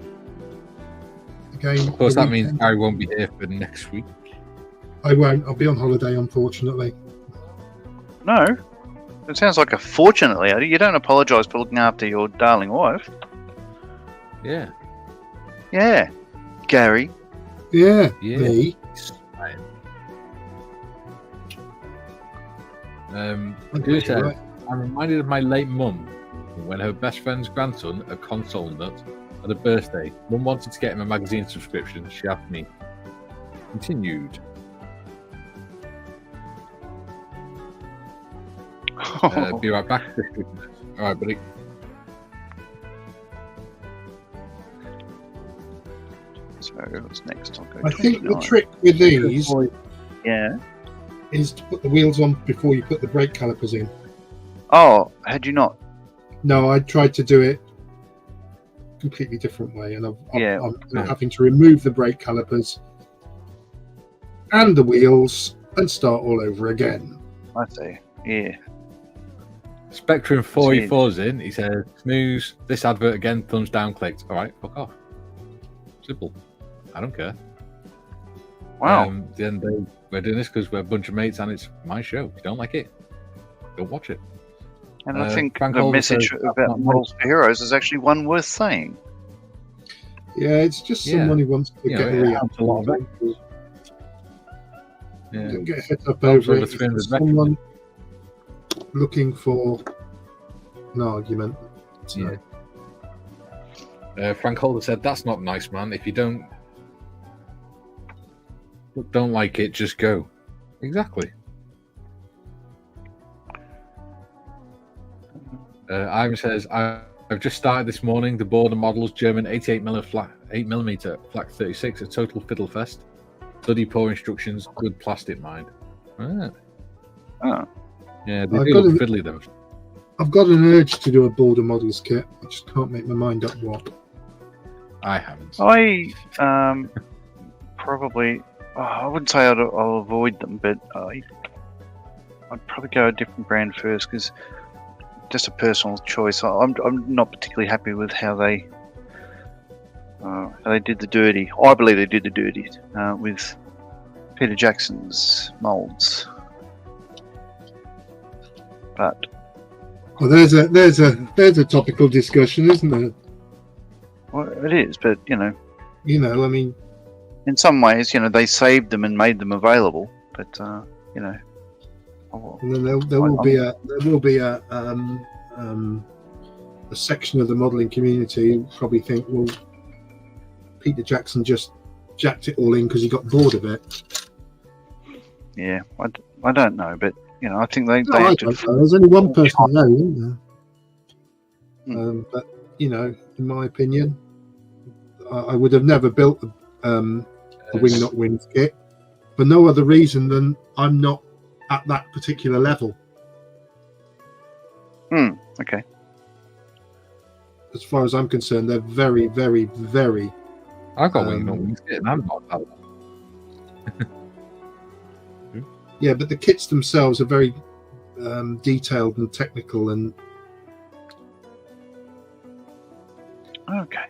again, Of course, the that means weekend. Gary won't be here for next week. I won't. I'll be on holiday, unfortunately. No. It sounds like a fortunately. You don't apologise for looking after your darling wife. Yeah. Yeah. Gary. Yeah, Yeah. me. Who said, Right. I'm reminded of my late mum when her best friend's grandson, a console nut, had a birthday. Mum wanted to get him a magazine subscription. She asked me. Continued. Be right back. All right, buddy. So what's next? I'll go I think the 29. trick with these Yeah. is to put the wheels on before you put the brake calipers in. Oh, had you not? No, I tried to do it completely different way, and Yeah. I'm having to remove the brake calipers and the wheels and start all over again. I see. Yeah. Spectrum 44's in. He says, snooze. This advert again. Thumbs down. Clicked. All right. Fuck off. Simple. I don't care. Wow. At the end of the day, we're doing this because we're a bunch of mates and it's my show. If you don't like it, don't watch it. And I think Frank the Holder message says, about Models for Heroes is actually one worth saying. Yeah, it's just someone who wants to get a it reaction. helps a lot of it. Yeah. Don't get a head up Helps over over it. 300 It's someone looking for an argument. So, Yeah. Frank Holder said, that's not nice, man. If you don't like it, just go. Exactly. Ivan says, I've just started this morning. The Border Models German 8mm Flak 36, a total fiddle fest. Bloody poor instructions, good plastic mind. Ah. Oh. Yeah, they I've do got look a- fiddly, them. I've got an urge to do a Border Models kit. I just can't make my mind up what. I haven't. I probably. I wouldn't say I'll avoid them, but I'd probably go a different brand first because just a personal choice. I'm not particularly happy with how they did the dirty. I believe they did the dirty with Peter Jackson's molds. But Well, there's a topical discussion, isn't there? well, it is. But You know, I mean, in some ways, they saved them and made them available. But and then there will be a section of the modelling community who probably think, well, Peter Jackson just jacked it all in because he got bored of it. Yeah, I don't know, but I think they No, I acted. don't know. There's only one person I know, isn't there? Hmm. But in my opinion, I would have never built a wing not wings kit for no other reason than I'm not at that particular level. Okay. As far as I'm concerned, they're very, very, very. I've got wing on wings, and I'm not that. Yeah, but the kits themselves are very detailed and technical, and Okay.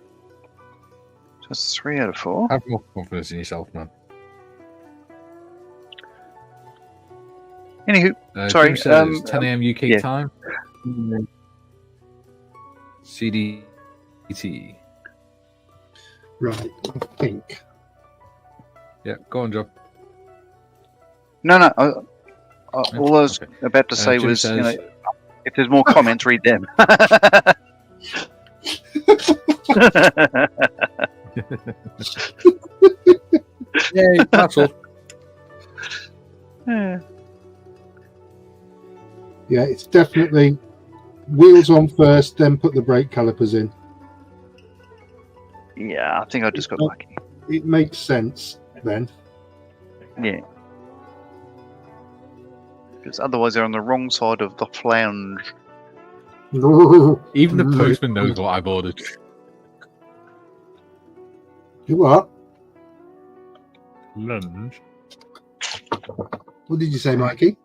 So it's 3 out of 4. Have more confidence in yourself, man. Anywho, Sorry, Sorry, says 10 a.m. UK yeah. time. CDT. right, I think. Yeah, go on, Joe. no. All I was Okay. about to say Jim was, says- if there's more comments, read them. Yay, that's all. Yeah. Yeah, it's definitely wheels on first, then put the brake calipers in. Yeah, I think I just got lucky. It makes sense then. Yeah. Because otherwise they're on the wrong side of the flange. Even the postman knows what I've ordered. You what? Lunch. What did you say, Mikey?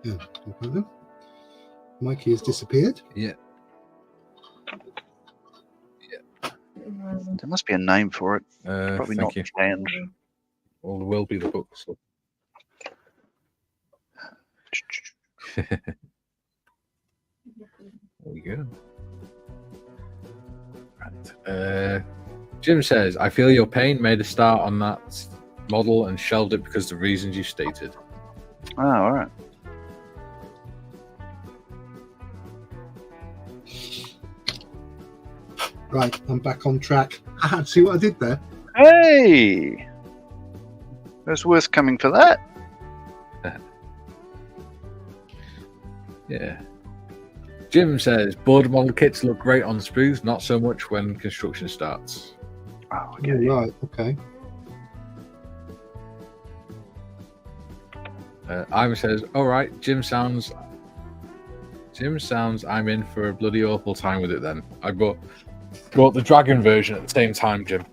Yeah, no problem. Mikey has disappeared. Yeah. There must be a name for it. Probably Thank not you. canned. Well, there will be the book. So. There we go. Right. Jim says, I feel your pain made a start on that model and shelved it because of the reasons you stated. Oh, all right. Right, I'm back on track. See what I did there? Hey! That's worth coming for that. Yeah. Jim says, border model kits look great on sprues, not so much when construction starts. Oh, Yeah, right, okay. Ivan says, all right, Jim sounds I'm in for a bloody awful time with it then. I bought the dragon version at the same time, Jim.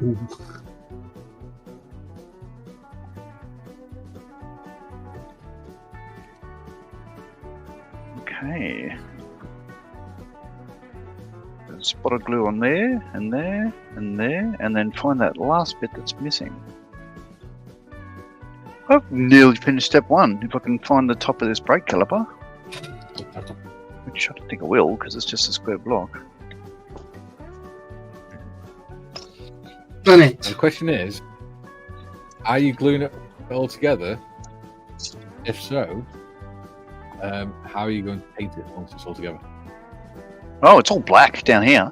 Ooh. Okay. Spot of glue on there, and there, and there, and then find that last bit that's missing. I've nearly finished step 1. If I can find the top of this brake caliper, which I don't think I will, because it's just a square block. Done And the it. question is, are you gluing it all together? If so, how are you going to paint it once it's all together? Oh, it's all black down here.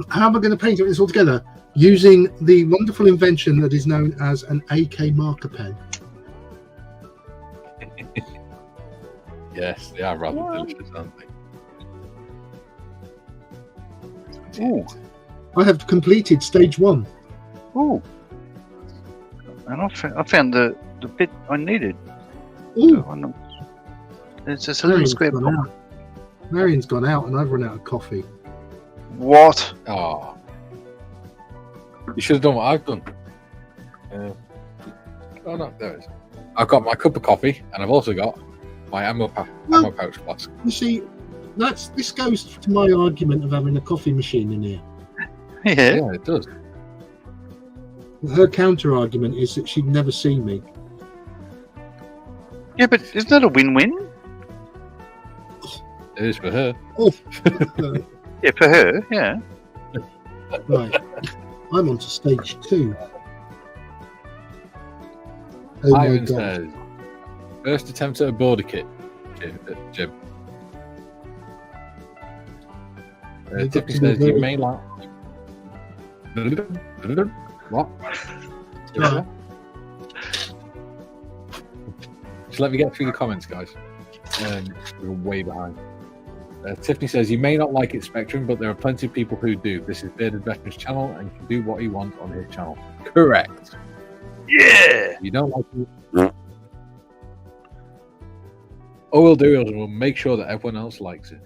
How am I going to paint it all together? Using the wonderful invention that is known as an AK marker pen. Yes, they are rather delicious, aren't they? Ooh, I have completed stage 1. ooh. And I found the bit I needed. Ooh, It's just a little square gone block. out. Marion's gone out and I've run out of coffee. What? Oh, you should have done what I've done. Oh no, there it is. I've got my cup of coffee, and I've also got my ammo pouch flask. You see, this goes to my argument of having a coffee machine in here. Yeah. Yeah, it does. Her counter argument is that she'd never see me. Yeah, but isn't that a win-win? It is for her. Uh, Yeah, for her, yeah. right, I'm on to stage 2. Oh my Ivan god. says, first attempt at a border kit, Jim. You got Tiffany to be says, you very- may like... What? Yeah. Just let me get through the comments, guys. We're way behind. Tiffany says, you may not like it, Spectrum, but there are plenty of people who do. This is Bearded Veteran's channel and can do what he wants on his channel. Correct. Yeah. If you don't like it, all we'll do is we'll make sure that everyone else likes it.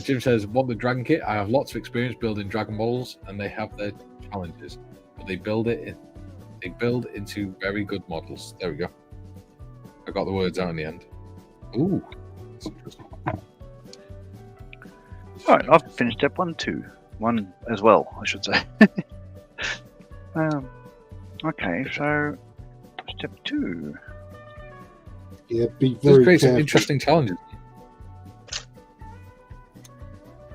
Jim says, want the dragon kit? I have lots of experience building dragon models, and they have their challenges, but they build into very good models. There we go. I got the words out in the end. Ooh. That's interesting. All right, I've finished step 1 too. 1 as well, I should say. Okay, so step 2. Yeah, be There's very great some careful. interesting challenges.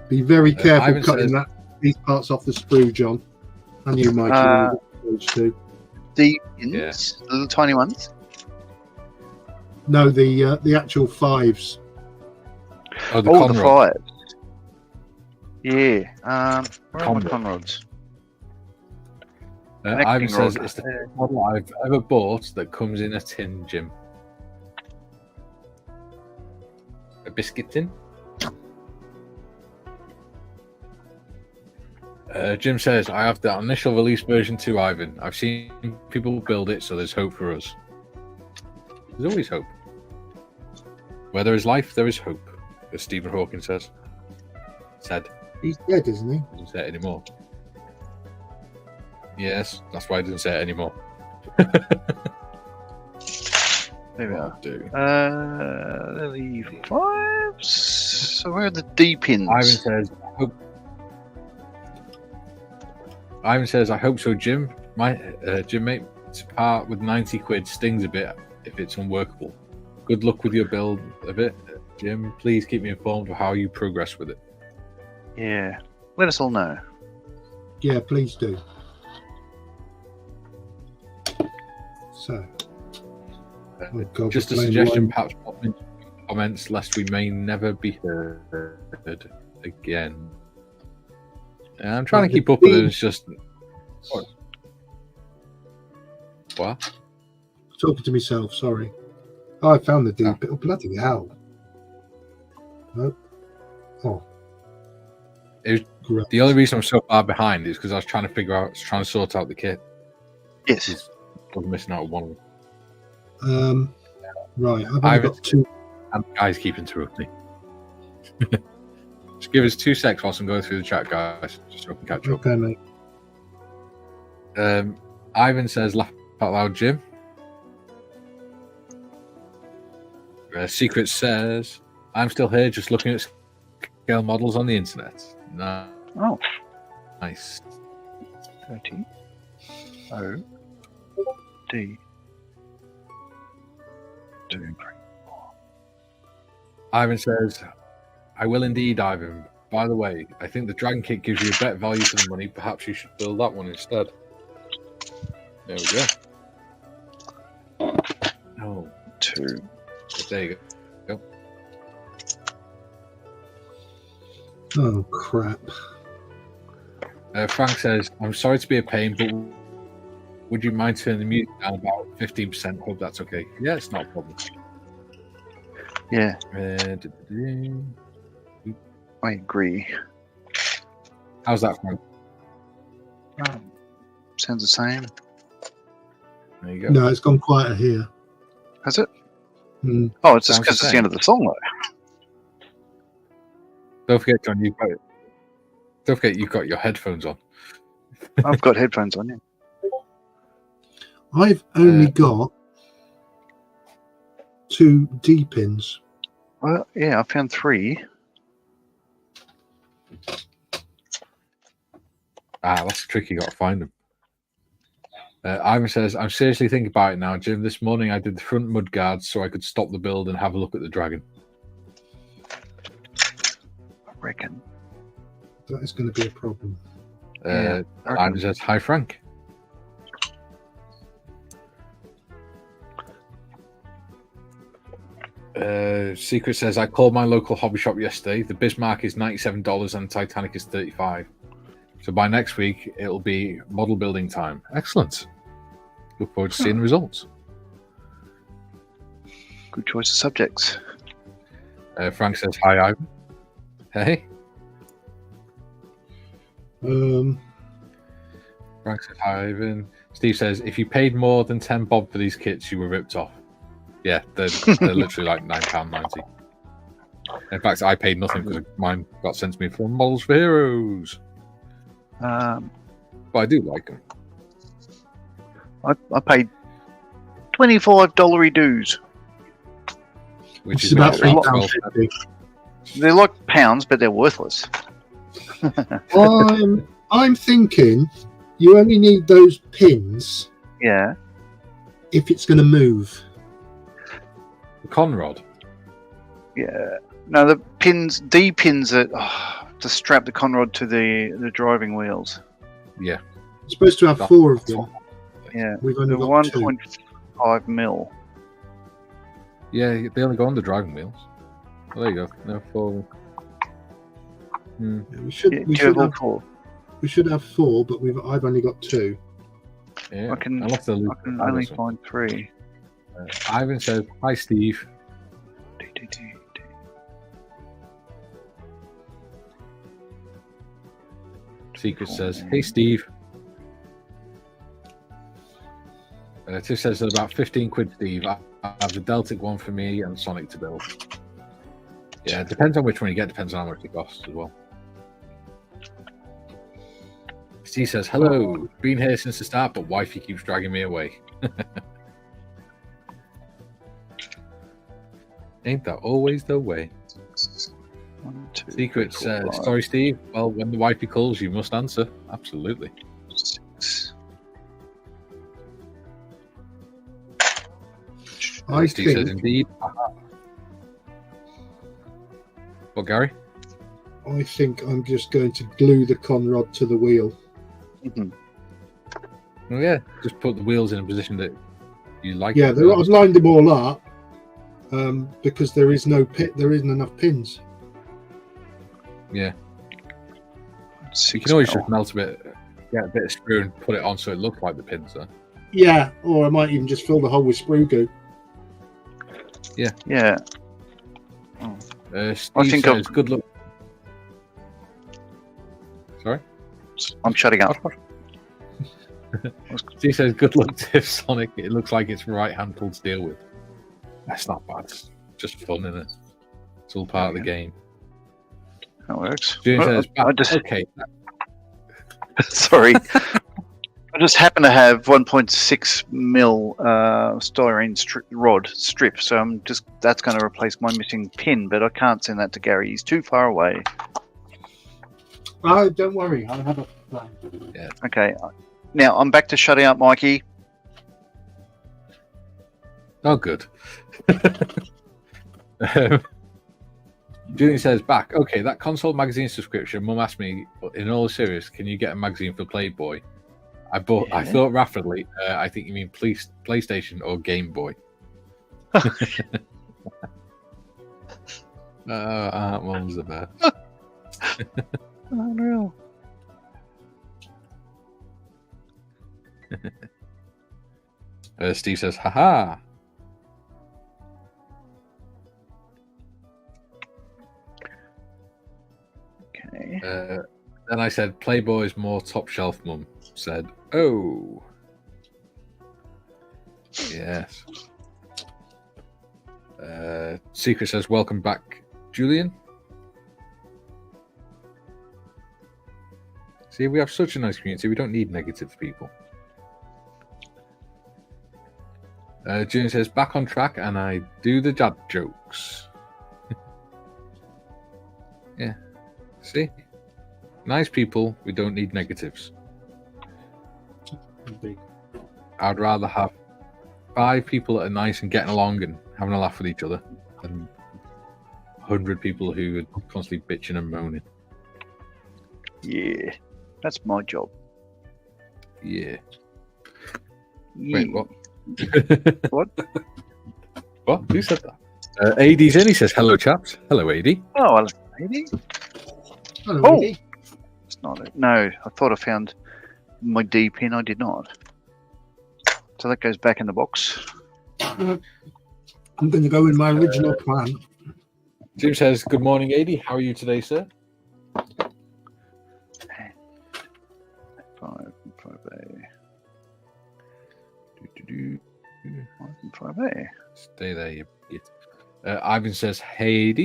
Be very careful Ivan cutting says- these parts off the sprue, John. And you, Mikey, when you get to stage 2. The pins, the little tiny ones. No, the actual 5s. Oh, the Oh, the Conrod. 5. Yeah. Where are my Conrod. Conrods? Ivan Connecting says rod. it's the first model I've ever bought that comes in a tin, Jim. A biscuit tin? Jim says, I have the initial release version 2, Ivan. I've seen people build it, so there's hope for us. There's always hope. Where there is life, there is hope, as Stephen Hawking says. Said. He's dead, isn't he? Doesn't say it anymore. Yes, that's why I didn't say it anymore. There we are. Do. They're the 5s. So where are the D pins? Ivan says, I hope so, Jim. My Jim, mate, to part with 90 quid stings a bit if it's unworkable. Good luck with your build a bit, Jim. Please keep me informed of how you progress with it. Yeah. Let us all know. Yeah, please do. So, oh God, Just a we're playing suggestion, one. perhaps pop in comments, lest we may never be heard again. I'm trying to keep up with it. It's just what? Talking to myself. Sorry. Oh, I found the deep. Oh, bloody hell! Nope. Oh, The only reason I'm so far behind is because I was trying to sort out the kit. Yes. I was missing out on one. Right. I've only got 2. And guys keep interrupting me. Just give us 2 secs whilst I'm going through the chat, guys, just so I can catch up. Okay, mate. Ivan says, laugh out loud, Jim. Secret says, I'm still here just looking at scale models on the internet. No. Oh. Nice. 30. O. D. 2, 3. Ivan says, I will indeed, Ivan. By the way, I think the Dragon Kit gives you a better value for the money. Perhaps you should build that one instead. There we go. Oh. 2. There you go. Oh crap. Frank says, I'm sorry to be a pain, but would you mind turning the music down about 15%? Hope that's okay. Yeah, it's not a problem. Yeah. I agree. How's that, Frank? Sounds the same. There you go. No, it's gone quieter here. Has it? Mm. Oh, it's just Sounds because the it's the same. end of the song, though. Don't forget, John, you've got your headphones on. I've got headphones on, yeah. I've only got 2 D pins. Well, yeah, I found 3. That's tricky. You got to find them. Ivan says, I'm seriously thinking about it now, Jim. This morning I did the front mud guards so I could stop the build and have a look at the dragon. I reckon. That is going to be a problem. Yeah, Ivan says, hi, Frank. Secret says, I called my local hobby shop yesterday. The Bismarck is $97 and Titanic is $35. So by next week, it'll be model building time. Excellent. Look forward to seeing the results. Good choice of subjects. Frank says, hi, Ivan. Hey. Frank says, hi, Ivan. Steve says, if you paid more than 10 bob for these kits, you were ripped off. Yeah, they're literally like £9.90. In fact, I paid nothing because mine got sent to me from Models for Heroes. But I do like them. I paid $25 dues. Which is about £3.50. They're like pounds, but they're worthless. I'm thinking you only need those pins. Yeah. If it's going to move. The conrod. Yeah. No, the pins, D pins that to strap the conrod to the driving wheels. Yeah. You're supposed to have 4 of them. Yeah. We've only The got 2. 1.5 mil. Yeah, they only go on the dragon wheels. Well, there you go. No 4. Yeah, we should have 4, but I've only got 2. Yeah. I can I'll have to only find 3. Ivan says, hi, Steve. Secret says, hey, Steve. Tiff says that about 15 quid, Steve. I have the Deltic one for me and Sonic to build. Yeah, it depends on which one you get. Depends on how much it costs as well. Steve says, hello. Been here since the start, but wifey keeps dragging me away. Ain't that always the way? 1, 2, Secret 3, 4, 5, says, sorry, Steve. Well, when the wifey calls, you must answer. Absolutely. 6. Steve says, indeed. What, Gary? I think I'm just going to glue the conrod to the wheel. Mhm. Well, yeah, just put the wheels in a position that you like. Yeah, I've lined them all up because there is no pit. There isn't enough pins. Yeah. 6 You can always mil. just melt a bit, get a bit of screw and put it on so it looks like the pins there. Yeah, or I might even just fill the hole with sprue goo. Yeah. Steve I think says, good luck. Sorry? I'm shutting up. Steve says, good luck to Sonic. It looks like it's right handful to deal with. That's not bad. It's just fun, isn't it? It's all part of the game. That works. Steve says, I just, okay. sorry. I just happen to have 1.6 mil styrene rod strip, so that's going to replace my missing pin, but I can't send that to Gary. He's too far away. Oh, don't worry. I have a plan. Yeah. Okay. Now I'm back to shutting up, Mikey. Oh, good. Julian says, back. Okay, that console magazine subscription. Mum asked me, in all serious, can you get a magazine for Playboy? I thought rapidly. I think you mean PlayStation or Game Boy. Aunt Mum's the best. Unreal. Steve says, haha. Okay. Then I said, Playboy's more top shelf, Mum. Said, oh. Yes. Secret says, welcome back, Julian. See, we have such a nice community. We don't need negative people. Julian says, back on track, and I do the dad jokes. Yeah. See? Nice people. We don't need negatives. I'd rather have 5 people that are nice and getting along and having a laugh with each other than 100 people who are constantly bitching and moaning. Yeah. That's my job. Yeah. Yeah. Wait, what? What? What? Who said that? AD's in. He says, hello, chaps. Hello, AD. Oh, hello, lady. Hello, Oh! Edie. It's not it. No, I thought I found my D pin. I did not. So that goes back in the box. I'm going to go in my original plan. Jim says, good morning, AD. How are you today, sir? 5A. 5A. Stay there, you git. Ivan says, hey, AD.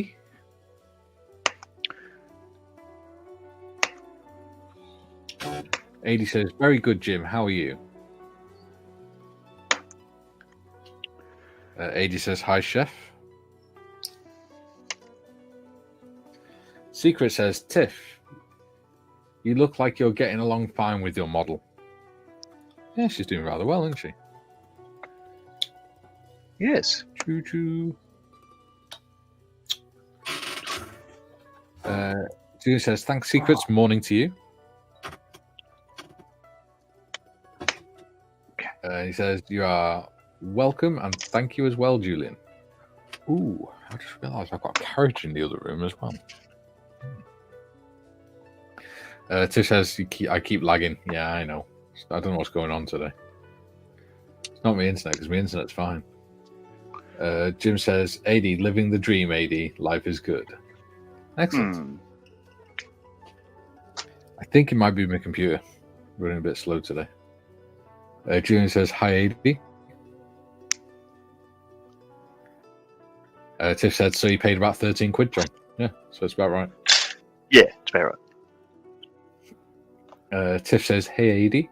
AD says, very good, Jim. How are you? AD says, hi, chef. Secret says, Tiff, you look like you're getting along fine with your model. Yeah, she's doing rather well, isn't she? Yes. Choo choo. Julia says, thanks, Secrets. Morning to you. He says, you are welcome and thank you as well, Julian. Ooh, I just realised I've got a carriage in the other room as well. Tish says, I keep lagging. Yeah, I know. I don't know what's going on today. It's not my internet because my internet's fine. Jim says, AD, living the dream, AD. Life is good. Excellent. I think it might be my computer. Running a bit slow today. Julian says, hi, AD. Tiff said, so you paid about 13 quid, John. Yeah, so it's about right. Yeah, it's about right. Tiff says, "Hey, AD."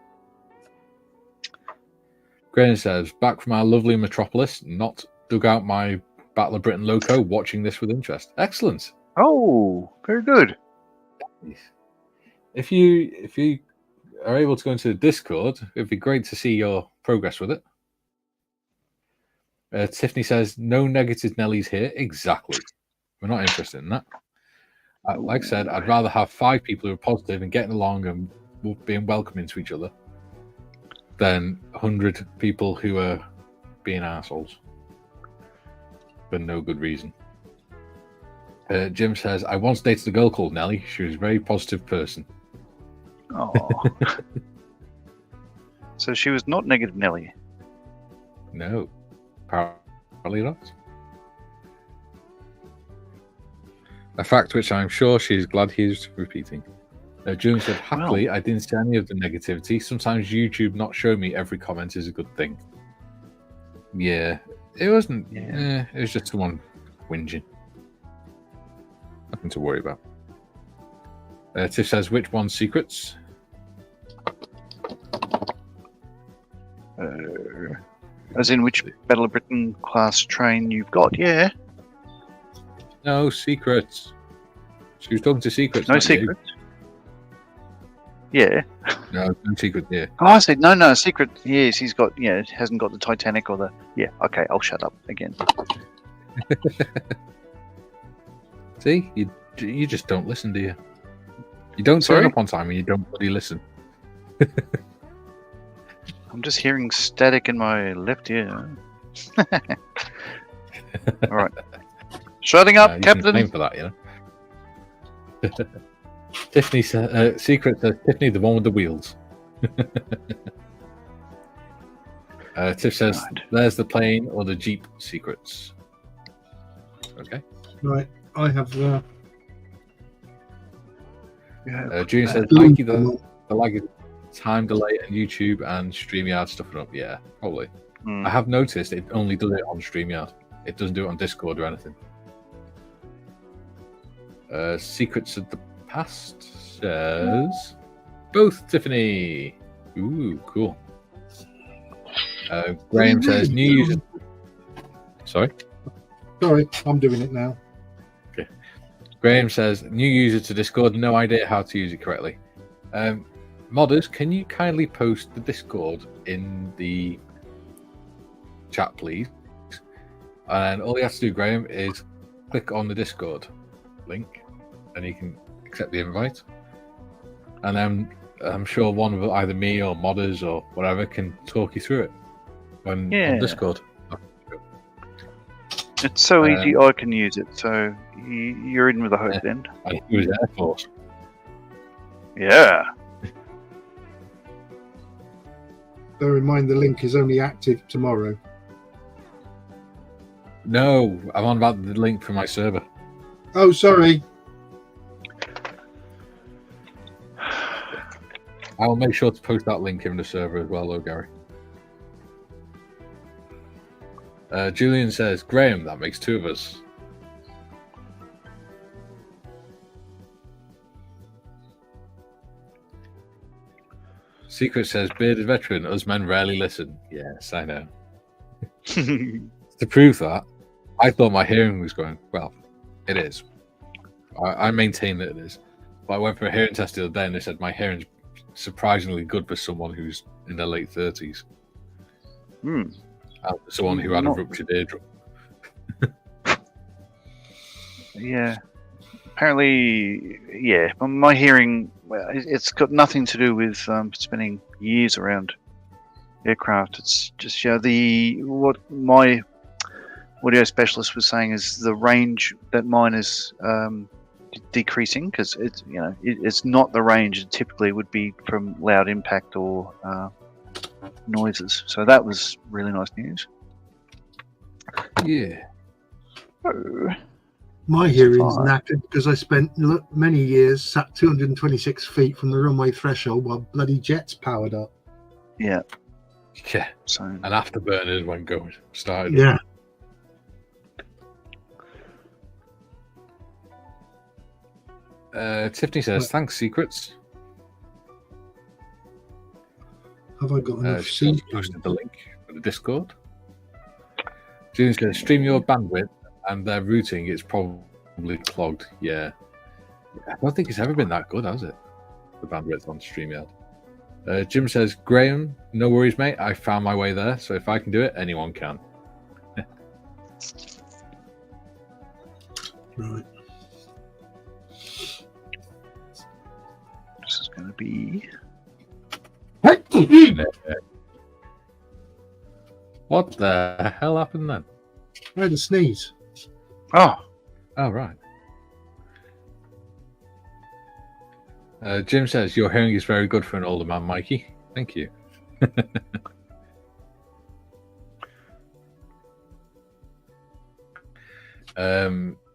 Graham says, "Back from our lovely metropolis. Not dug out my Battle of Britain loco. Watching this with interest. Excellent. Oh, very good. If you are able to go into the Discord, it'd be great to see your progress with it." Tiffany says, "No negative Nellies here." Exactly. We're not interested in that. Like I said, I'd rather have 5 people who are positive and getting along and being welcoming to each other than 100 people who are being assholes for no good reason. Jim says, "I once dated a girl called Nellie. She was a very positive person." Oh. So she was not negative Nelly. No, apparently not. A fact which I'm sure she's glad he's repeating. Julian said, "Happily, I didn't see any of the negativity. Sometimes YouTube not show me every comment is a good thing." Yeah, it wasn't. Yeah. It was just someone whinging. Nothing to worry about. Tiff says, "Which one's secrets?" As in which Battle of Britain class train you've got? Yeah. No secrets. She was talking to secrets. No not you. secrets. Yeah. No secret. Yeah. Oh, I said no secret. Yes, he's got. Yeah, hasn't got the Titanic or the. Yeah. Okay, I'll shut up again. See, you just don't listen, do you? You don't turn up on time and you don't bloody listen. I'm just hearing static in my left ear. All right. Shutting up, You can Captain. claim for that, you know. Tiffany says, "Secret says Tiffany, the one with the wheels." Tiff says, Right. "There's the plane or the Jeep secrets." Okay. Right. I have. Junior says, "Mikey, the lag is time delay and YouTube and StreamYard stuffing up." Yeah, probably. I have noticed it only does it on StreamYard. It doesn't do it on Discord or anything. Secrets of the Past says both Tiffany. Ooh, cool. Graham says new user. Sorry, I'm doing it now. Graham says new user to Discord. No idea how to use it correctly. Modders, can you kindly post the Discord in the chat, please? And all you have to do, Graham, is click on the Discord link, and you can accept the invite. And then I'm sure one of either me or modders or whatever can talk you through it on Discord. It's so easy, I can use it. So you're in with a hope then. I use Air Force. Yeah. Bear in mind the link is only active tomorrow. No, I'm on about the link for my server. Oh, sorry. I'll make sure to post that link in the server as well, though, Gary. Julian says, "Graham, that makes 2 of us." Secret says, "Bearded veteran, us men rarely listen." Yes, I know. To prove that, I thought my hearing was going, well, it is. I maintain that it is. But I went for a hearing test the other day and they said my hearing's surprisingly good for someone who's in their late 30s. Someone who had a ruptured eardrum. Yeah. Apparently, yeah. My hearing, it's got nothing to do with spending years around aircraft. It's just what my audio specialist was saying is the range that mine is decreasing because it's not the range it typically would be from loud impact or noises. So that was really nice news. Yeah. My hearing's knackered because I spent many years sat 226 feet from the runway threshold while bloody jets powered up. Yeah. Yeah. So and afterburners when going started. Yeah. Tiffany says, "Thanks, secrets." Have I got enough She seed? posted the link for the Discord. Julian's going to stream your bandwidth and their routing. It's probably clogged. Yeah. I don't think it's ever been that good, has it? The bandwidth on StreamYard. Jim says, Graham, no worries, mate. I found my way there. So if I can do it, anyone can. Right. This is going to be. What the hell happened then? I had a sneeze. Oh, Right. Jim says, your hearing is very good for an older man, Mikey. Thank you.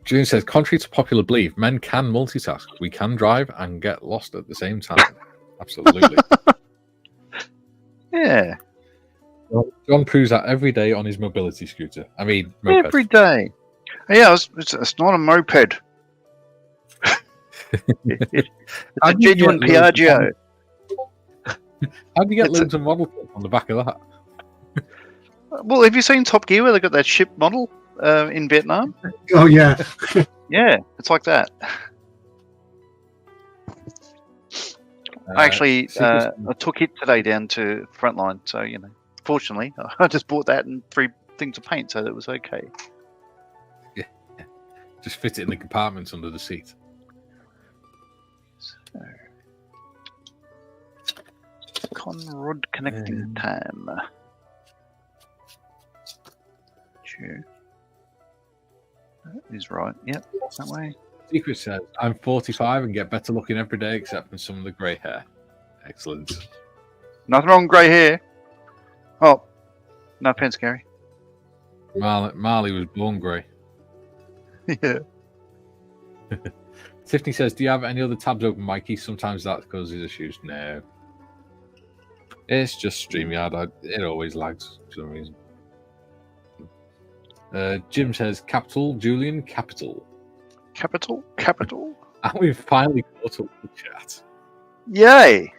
Julian says, contrary to popular belief, men can multitask. We can drive and get lost at the same time. Absolutely. yeah. John proves that every day on his mobility scooter. I mean, moped. Every day. Yeah, it's not a moped. It's a genuine Piaggio. How do you get It's loads of model kits on the back of that? Well, have you seen Top Gear where they got that ship model in Vietnam? Oh yeah. Yeah, it's like that. I actually I took it today down to Frontline, so you know. Fortunately, I just bought that and 3 things of paint, so that was okay. Yeah. Just fit it in the compartments under the seat. So, Conrod connecting time. Sure. That is right. Yep, that way. Secret says, I'm 45 and get better looking every day except for some of the grey hair. Excellent. Nothing wrong with grey hair. Oh, no offense, Gary. Marley was born grey. Yeah. Tiffany says, do you have any other tabs open, Mikey? Sometimes that causes issues. No. It's just StreamYard. It always lags for some reason. Jim says, capital, Julian, capital. Capital. And we've finally caught up with chat. Yay!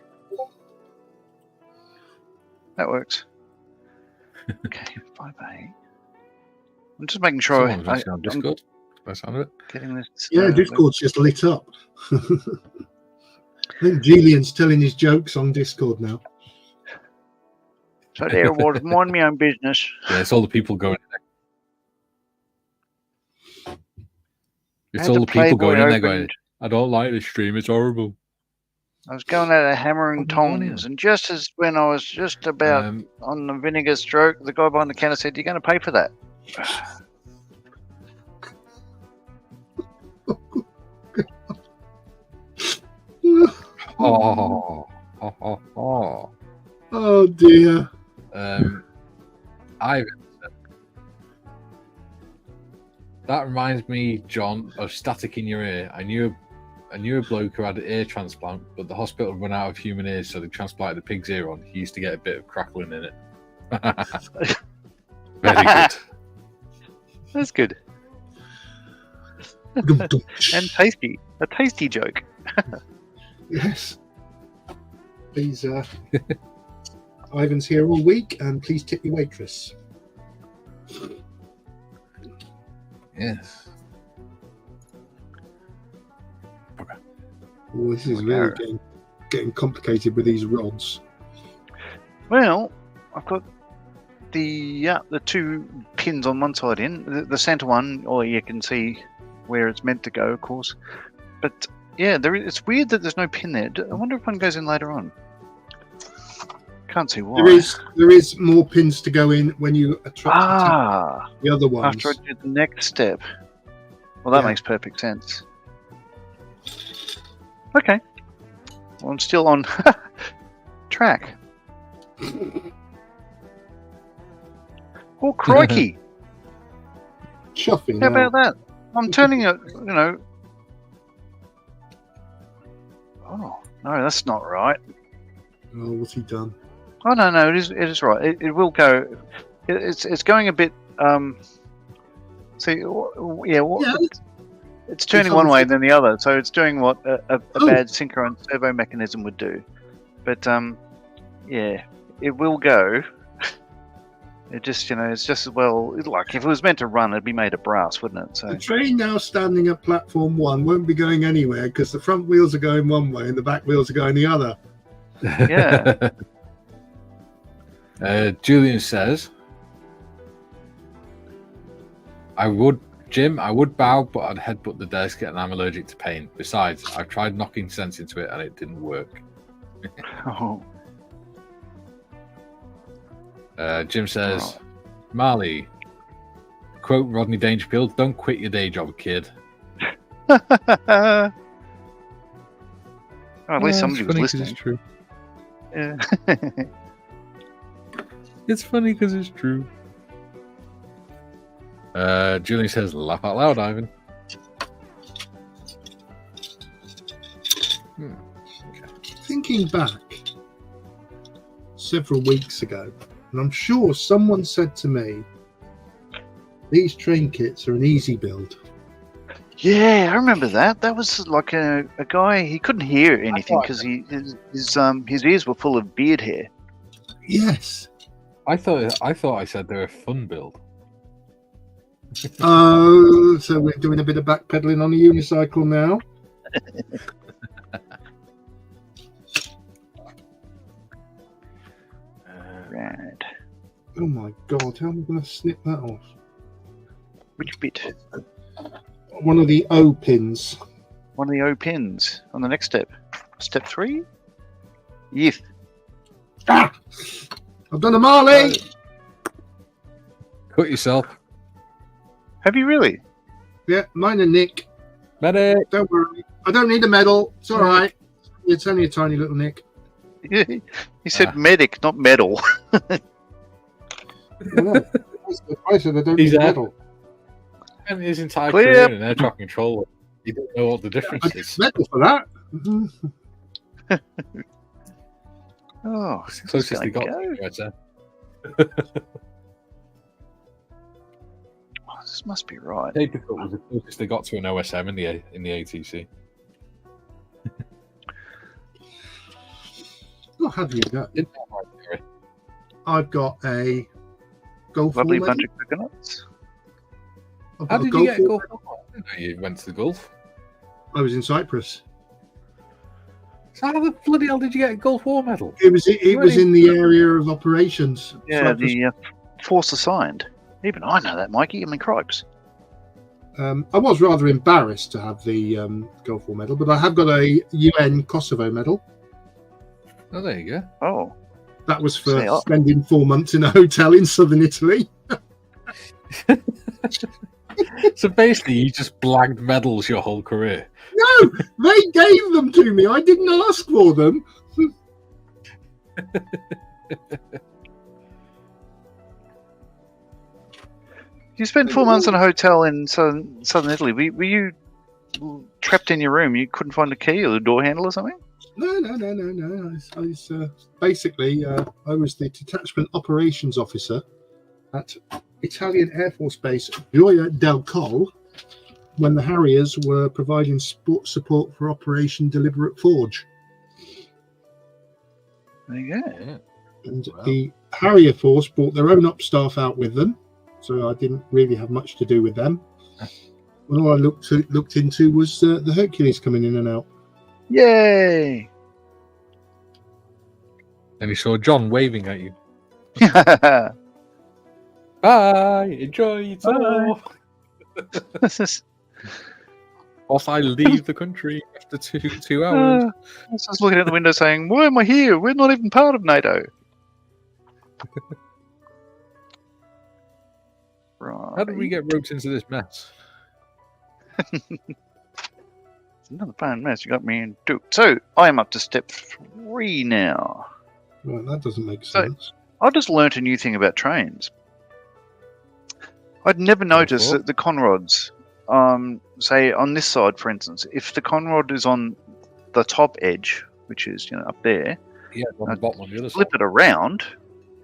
That works. Okay, 5A. I'm just making sure Someone's actually on Discord. By the sound of it. Getting this. Yeah, Discord's just lit up. I think Julian's telling his jokes on Discord now. So there was mind my own business. Yeah, it's all the people going in there. It's all the people going in there going, I don't like this stream, it's horrible. I was going at a hammering What are you doing tongs, and just as when I was just about on the vinegar stroke, the guy behind the counter said, "You're going to pay for that." Oh dear. Ivan said, that reminds me, John, of static in your ear. I knew a bloke who had an ear transplant, but the hospital ran out of human ears, so they transplanted the pig's ear on. He used to get a bit of crackling in it. Very good. That's good. And tasty. A tasty joke. Yes. Please, Ivan's here all week, and please tip your waitress. Yes. Oh, this is really getting complicated with these rods. Well, I've got the 2 pins on one side in. The center one, or you can see where it's meant to go, of course. But yeah, it's weird that there's no pin there. I wonder if one goes in later on. Can't see why. There is more pins to go in when you attract the other ones. After I do the next step. Well, that makes perfect sense. Okay. Well, I'm still on track. Oh, crikey. Chuffing. How about that? I'm turning it, you know. Oh, no, that's not right. Oh, what's he done? Oh, no, it is right. It will go. It's going a bit. See, it's turning one way and then the other, so it's doing what a bad synchronous servo mechanism would do. But yeah, it will go. It just, it's just like if it was meant to run, it'd be made of brass, wouldn't it? So The train now standing at platform 1 won't be going anywhere because the front wheels are going one way and the back wheels are going the other. yeah. Julian says, Jim, I would bow, but I'd headbutt the desk and I'm allergic to pain. Besides, I've tried knocking sense into it and it didn't work. Oh. Jim says, Marley, quote Rodney Dangerfield, don't quit your day job, kid. At least somebody was listening. It's true. Yeah. It's funny because it's true. Julian says, laugh out loud, Ivan. Thinking back several weeks ago, and I'm sure someone said to me, these train kits are an easy build. Yeah, I remember that. That was like a guy. He couldn't hear anything because his ears were full of beard hair. Yes. I thought I said they're a fun build. Oh, so we're doing a bit of backpedaling on a unicycle now. Right. Oh my god, how am I going to snip that off? Which bit? One of the O pins. One of the O pins on the next step. Step 3? Yes. Ah! I've done a Marley! Cut yourself. Have you really? Yeah, mine and Nick. Medic! Don't worry. I don't need a medal. It's all right. It's only a tiny little nick. He said medic, not medal. I said I don't He's need a out. medal. And his entire Clear. career in air traffic control, you don't know what the difference I get is. a medal for that. Mhm. Oh, Closest they got. go. Right there. Oh, this must be right. Paper cut was the closest they got to an OSM in the ATC. What have you got? Didn't have my theory. I've got a Gulf Lovely War bunch medal. of coconuts. I've How got a did you get a War Gulf? I didn't know you went to the Gulf. medal. I was in Cyprus. So how the bloody hell did you get a Gulf War medal? It was in the area of operations. Yeah, Cyprus. the force assigned. Even I know that, Mikey. I mean, cripes. I was rather embarrassed to have the Gulf War medal, but I have got a UN Kosovo medal. Oh, there you go. Oh, That was for Say up. spending 4 months in a hotel in southern Italy. So basically, you just blagged medals your whole career. No, they gave them to me. I didn't ask for them. you spent 4 months in a hotel in southern Italy. Were you trapped in your room? You couldn't find a key or the door handle or something? No. I was basically I was the detachment operations officer at Italian Air Force Base Gioia del Colle when the Harriers were providing support for Operation Deliberate Forge. There you go. Yeah. And Wow. the Harrier Force brought their own up staff out with them, so I didn't really have much to do with them. And all I looked into was the Hercules coming in and out. Yay! And you saw John waving at you. Bye! Enjoy your tour! This is Whilst I leave the country after two hours. I was just looking out the window saying, why am I here? We're not even part of NATO. Right. How did we get roped into this mess? It's another fine mess you got me into. So, I am up to step 3 now. Well, that doesn't make So- sense. I just learnt a new thing about trains. I'd never noticed for? that the conrods, say on this side, for instance, if the conrod is on the top edge, which is up there, Yeah, on the bottom on the other side. flip it around.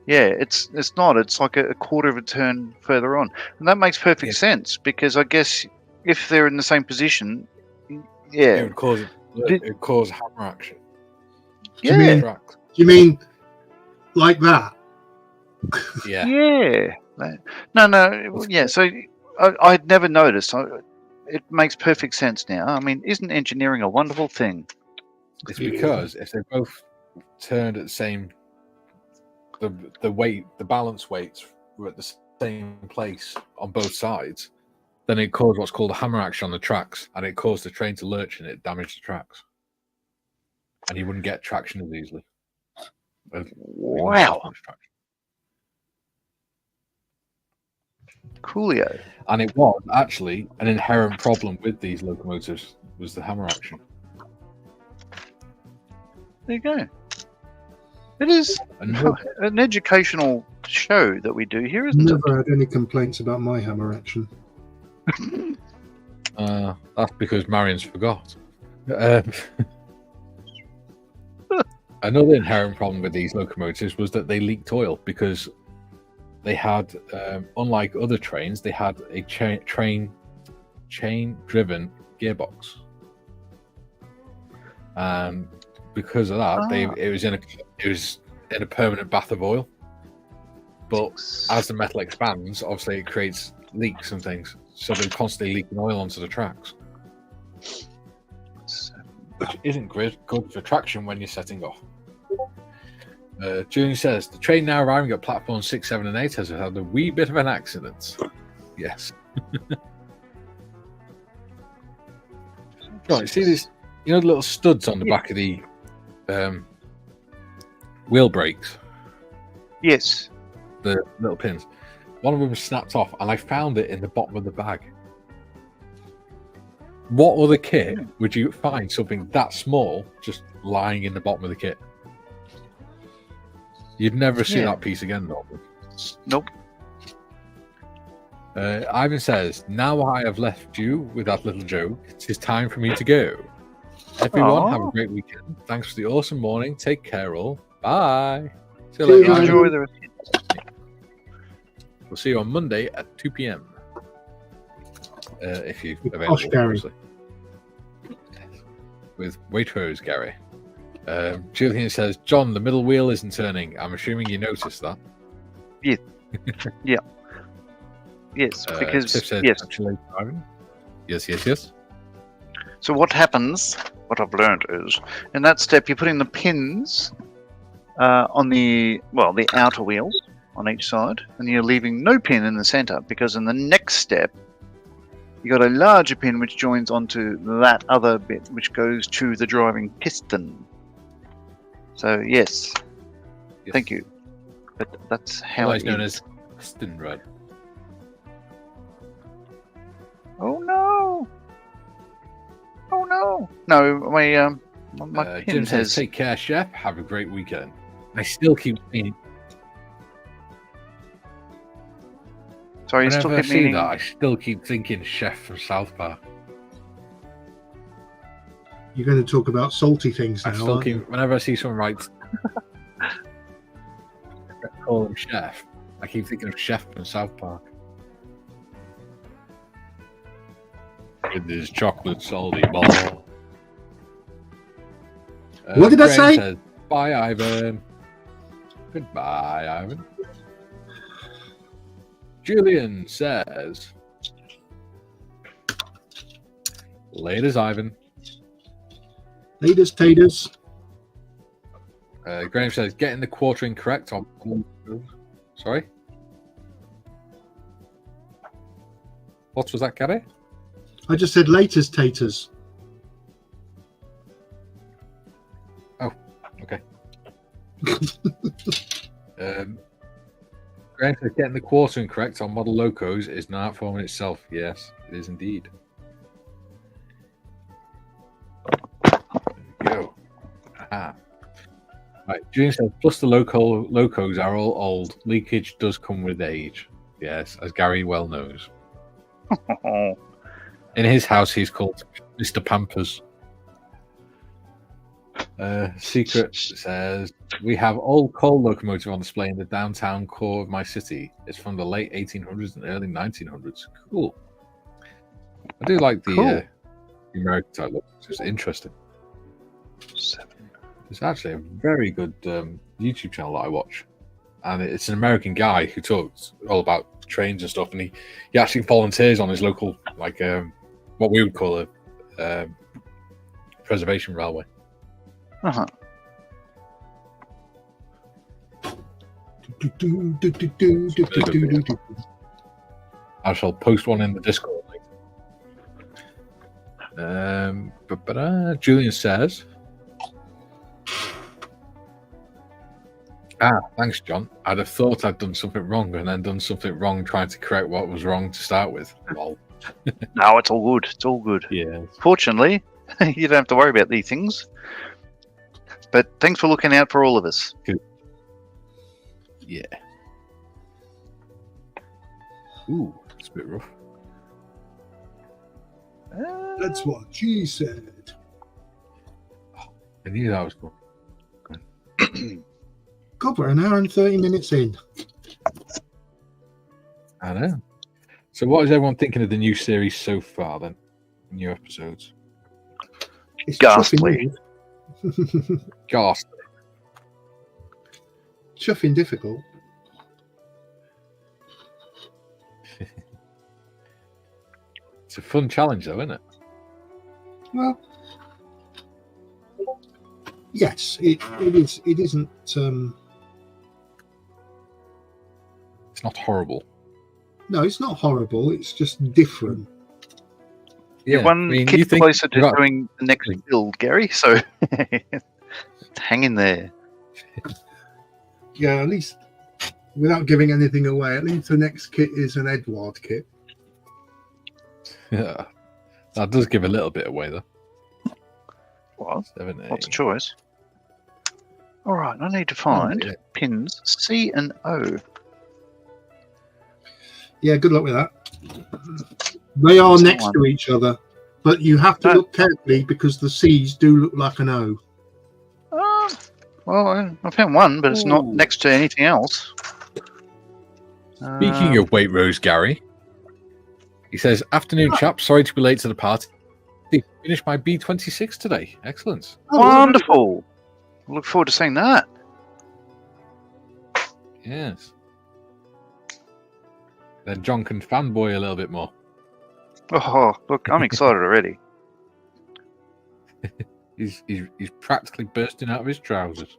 Yeah, it's not. It's like a quarter of a turn further on, and that makes perfect Yeah. sense because I guess if they're in the same position, It yeah, would cause hammer action. Do you mean- Tracks. You mean like that. Yeah. Yeah. No. Yeah. So I'd never noticed. It makes perfect sense now. I mean, isn't engineering a wonderful thing? It's because if they both turned at the same, the balance weights were at the same place on both sides, then it caused what's called a hammer action on the tracks, and it caused the train to lurch and it damaged the tracks, and you wouldn't get traction as easily. You wouldn't get as Wow. much traction. Coolio. And it was actually an inherent problem with these locomotives was the hammer action. There you go. It is an educational show that we do here, isn't Never had any complaints about my hammer action. it? That's because Marion's forgot. Another inherent problem with these locomotives was that they leaked oil because they had, unlike other trains, they had a chain-driven gearbox, and because of that, it was in a permanent bath of oil. But as the metal expands, obviously it creates leaks and things, so they're constantly leaking oil onto the tracks, which isn't good for traction when you're setting off. Julian says the train now arriving at platform 6, 7, and 8 has had a wee bit of an accident. Yes. Right, see these, the little studs on the back of the wheel brakes? Yes. The little pins. One of them snapped off, and I found it in the bottom of the bag. What other kit would you find something that small just lying in the bottom of the kit? You'd never see that piece again, Norman. Nope. Ivan says, now I have left you with that little joke. It is time for me to go. Everyone, have a great weekend. Thanks for the awesome morning. Take care, all. Bye. See you later. Enjoy the rest. We'll see you on Monday at 2 p.m. If you're With available, Posh Gary. obviously. With Waitrose Gary. Julian says, John, the middle wheel isn't turning. I'm assuming you noticed that. Yeah. Yeah. Yes, because Tiff says, yes. Actually, Ivan. Yes. So what happens? What I've learned is, in that step, you're putting the pins on the outer wheel on each side, and you're leaving no pin in the center, because in the next step, you got a larger pin which joins onto that other bit, which goes to the driving piston. So yes. Thank you. But that's how Otherwise it known is. as piston rod. Oh no! Oh no! No, my pin Jim says, has. take care, chef. Have a great weekend. I still keep saying, Sorry, you still whenever I keep see meaning. that, I still keep thinking chef from South Park. You're going to talk about salty things now. I still aren't you? keep, whenever I see someone write, call him chef, I keep thinking of chef from South Park. With his chocolate salty ball. What did I Graham say? Says, bye, Ivan. Goodbye, Ivan. Julian says, laters, Ivan. Laters, taters. Graham says, getting the quartering correct on. Sorry? What was that, Gary? I just said laters, taters. Okay. Graham says, getting the quartering correct on model locos is an art form in itself. Yes, it is indeed. There we go. Aha. Right, Julian says, plus the locos are all old. Leakage does come with age. Yes, as Gary well knows. In his house, he's called Mr. Pampers. Secret says, we have old coal locomotive on display in the downtown core of my city. It's from the late 1800s and early 1900s. Cool. I do like the American type look. It's just interesting. It's actually a very good YouTube channel that I watch, and it's an American guy who talks all about trains and stuff, and he actually volunteers on his local, like, what we would call a preservation railway. Uh-huh. I shall post one in the Discord link. Julian says, thanks, John. I'd have thought I'd done something wrong and then done something wrong trying to correct what was wrong to start with. Lol. No, it's all good. It's all good. Yeah. Fortunately, you don't have to worry about these things. But thanks for looking out for all of us. Yeah. Ooh, it's a bit rough. That's what she said. I knew that was good. God, we're an hour and 30 minutes in. I know. So what is everyone thinking of the new series so far then? New episodes? It's Ghastly. Ghastly. Chuffing difficult. It's a fun challenge though, isn't it? Well, yes, it is. It isn't. It's not horrible. No, it's not horrible. It's just different. You're one kid closer to doing the next build, Gary, so hang in there. Yeah, at least without giving anything away, at least the next kit is an Edward kit. Yeah, that does give a little bit away though. Well, 7, 8. what's the choice? All right, I need to find pins C and O. Yeah, good luck with that. They are next to each other, but you have to look carefully because the C's do look like an O. Well, I found one, but it's not next to anything else. Speaking of Waitrose, Gary, he says, "Afternoon, chaps. Sorry to be late to the party. Finished my B26 today. Excellent. Wonderful. I look forward to seeing that. Yes. Then John can fanboy a little bit more. Oh, look, I'm excited already. He's practically bursting out of his trousers.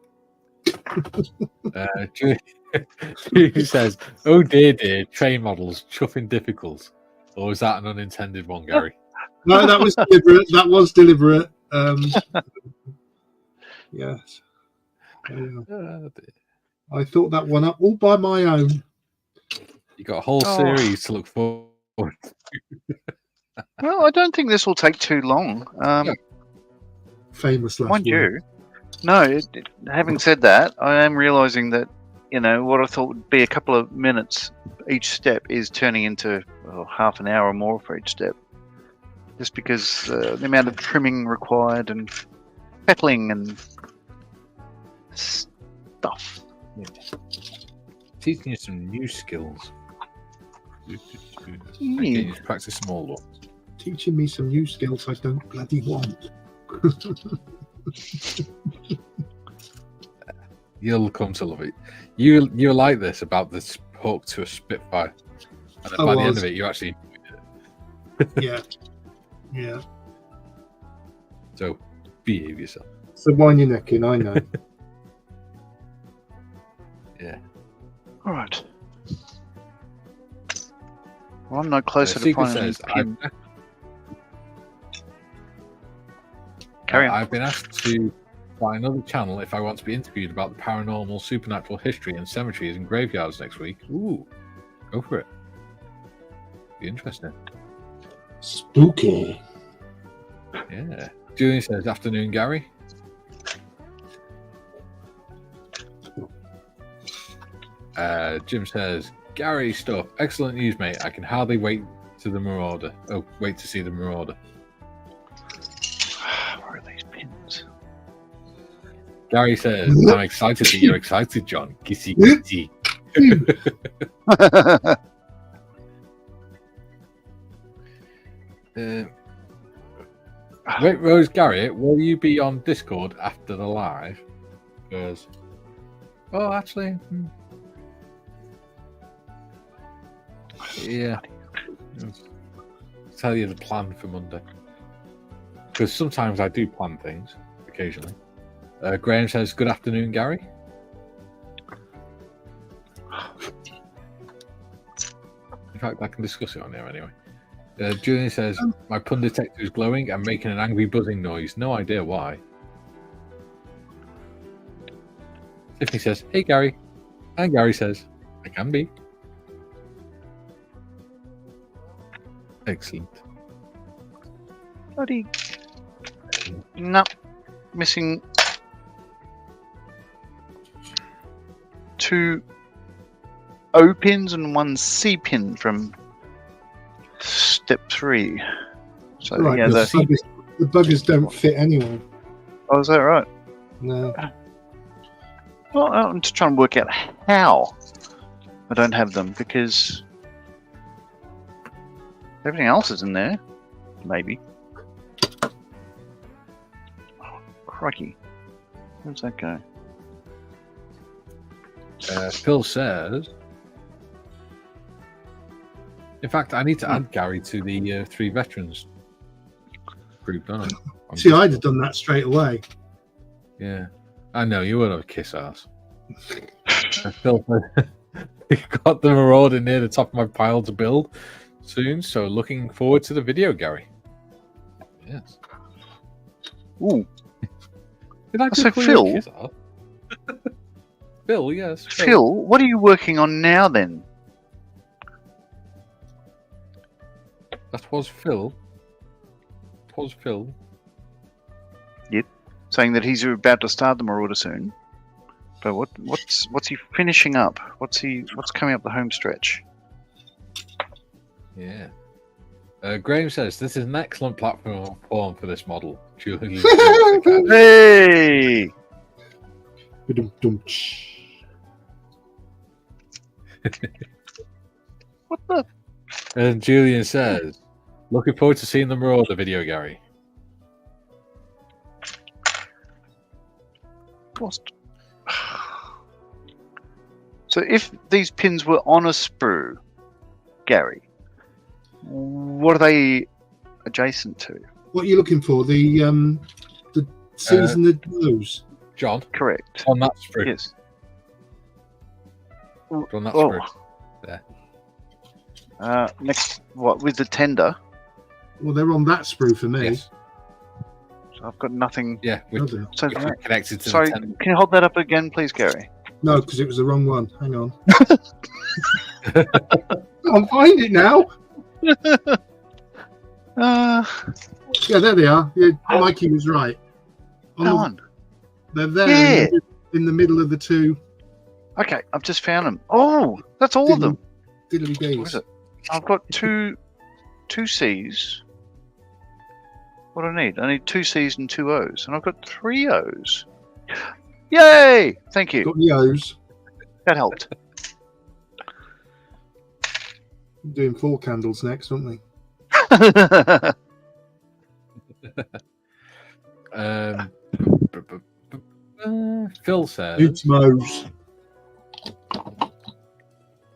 He says, "Oh dear, train models, chuffing difficult." Or was that an unintended one, Gary? No, that was deliberate. That was deliberate. Yes. I thought that one up all by my own. You got a whole series to look forward to. Well, I don't think this will take too long. Famous last mind word. you. No, having said that, I am realizing that, what I thought would be a couple of minutes each step is turning into half an hour or more for each step. Just because the amount of trimming required and peddling and stuff. Yeah. Teaching you some new skills. You practice small ones. Teaching me some new skills I don't bloody want. You'll come to love it. You're like this about this hook to a Spitfire, and then by the end of it, you actually enjoyed it. Yeah. So behave yourself. So wind your neck in. I know. Yeah. All right. Well, I'm no closer to finding him. Carry on. I've been asked to find another channel if I want to be interviewed about the paranormal, supernatural history and cemeteries and graveyards next week. Ooh, go for it. Be interesting. Spooky. Yeah. Julian says, "Afternoon, Gary." Jim says, "Gary stuff. Excellent news, mate. I can hardly wait to the Marauder. Oh, wait to see the Marauder." Where are these pins? Gary says, "I'm excited that you're excited, John. Kissy kissy." Wait, Rose, Gary, will you be on Discord after the live? Because Oh, actually, yeah. I'll tell you the plan for Monday. Because sometimes I do plan things, occasionally. Graham says, "Good afternoon, Gary." In fact, I can discuss it on here anyway. Julian says, "My pun detector is glowing and making an angry buzzing noise. No idea why." Tiffany says, "Hey, Gary." And Gary says, "I can be." Excellent. Bloody. No. Missing 2 O pins and 1 C pin from step 3. So Right, yeah, the buggers don't fit anyway. oh, is that right? No. Well, I'm just trying to work out how I don't have them, because everything else is in there. Maybe. Oh, crikey. Where's that go? Phil says, in fact, I need to add Gary to the 3 veterans group, don't I? See, I'd have done that straight away. Yeah, I know you would have kiss ass. Phil, you got the Marauder near the top of my pile to build soon, so looking forward to the video, Gary. Yes. Ooh. Did I So just call you Phil? a kiss ass? Phil, yes. Phil, what are you working on now then? That was Phil. It was Phil. Saying that he's about to start the Marauder soon. But what's he finishing up? What's coming up the home stretch? Yeah. Graham says this is an excellent platform for this model. Julian. Hey! What the? And Julian says, looking forward to seeing the Marauder video, Gary. Lost. So if these pins were on a sprue, Gary, what are they adjacent to? What are you looking for? The C's and the O's. John, Correct. on that sprue. Yes. On that Oh. sprue. There. Next, what with the tender? Well, they're on that sprue for me. Yes. So I've got nothing. Yeah, which, Okay. So which is connected to sorry, the tender. can you hold that up again, please, Gary? No, because it was the wrong one. Hang on. I'll find it now. Yeah, there they are. Yeah, Mikey was right. Go on. They're there Yeah. in the middle of the 2 Okay, I've just found them. Oh, that's all of them. diddly What is days. it? I've got two C's. What do I need? I need 2 C's and 2 O's, and I've got 3 O's. Yay! Thank you. Got the O's. That helped. Doing 4 candles next, aren't we? Phil says, It's Mo's.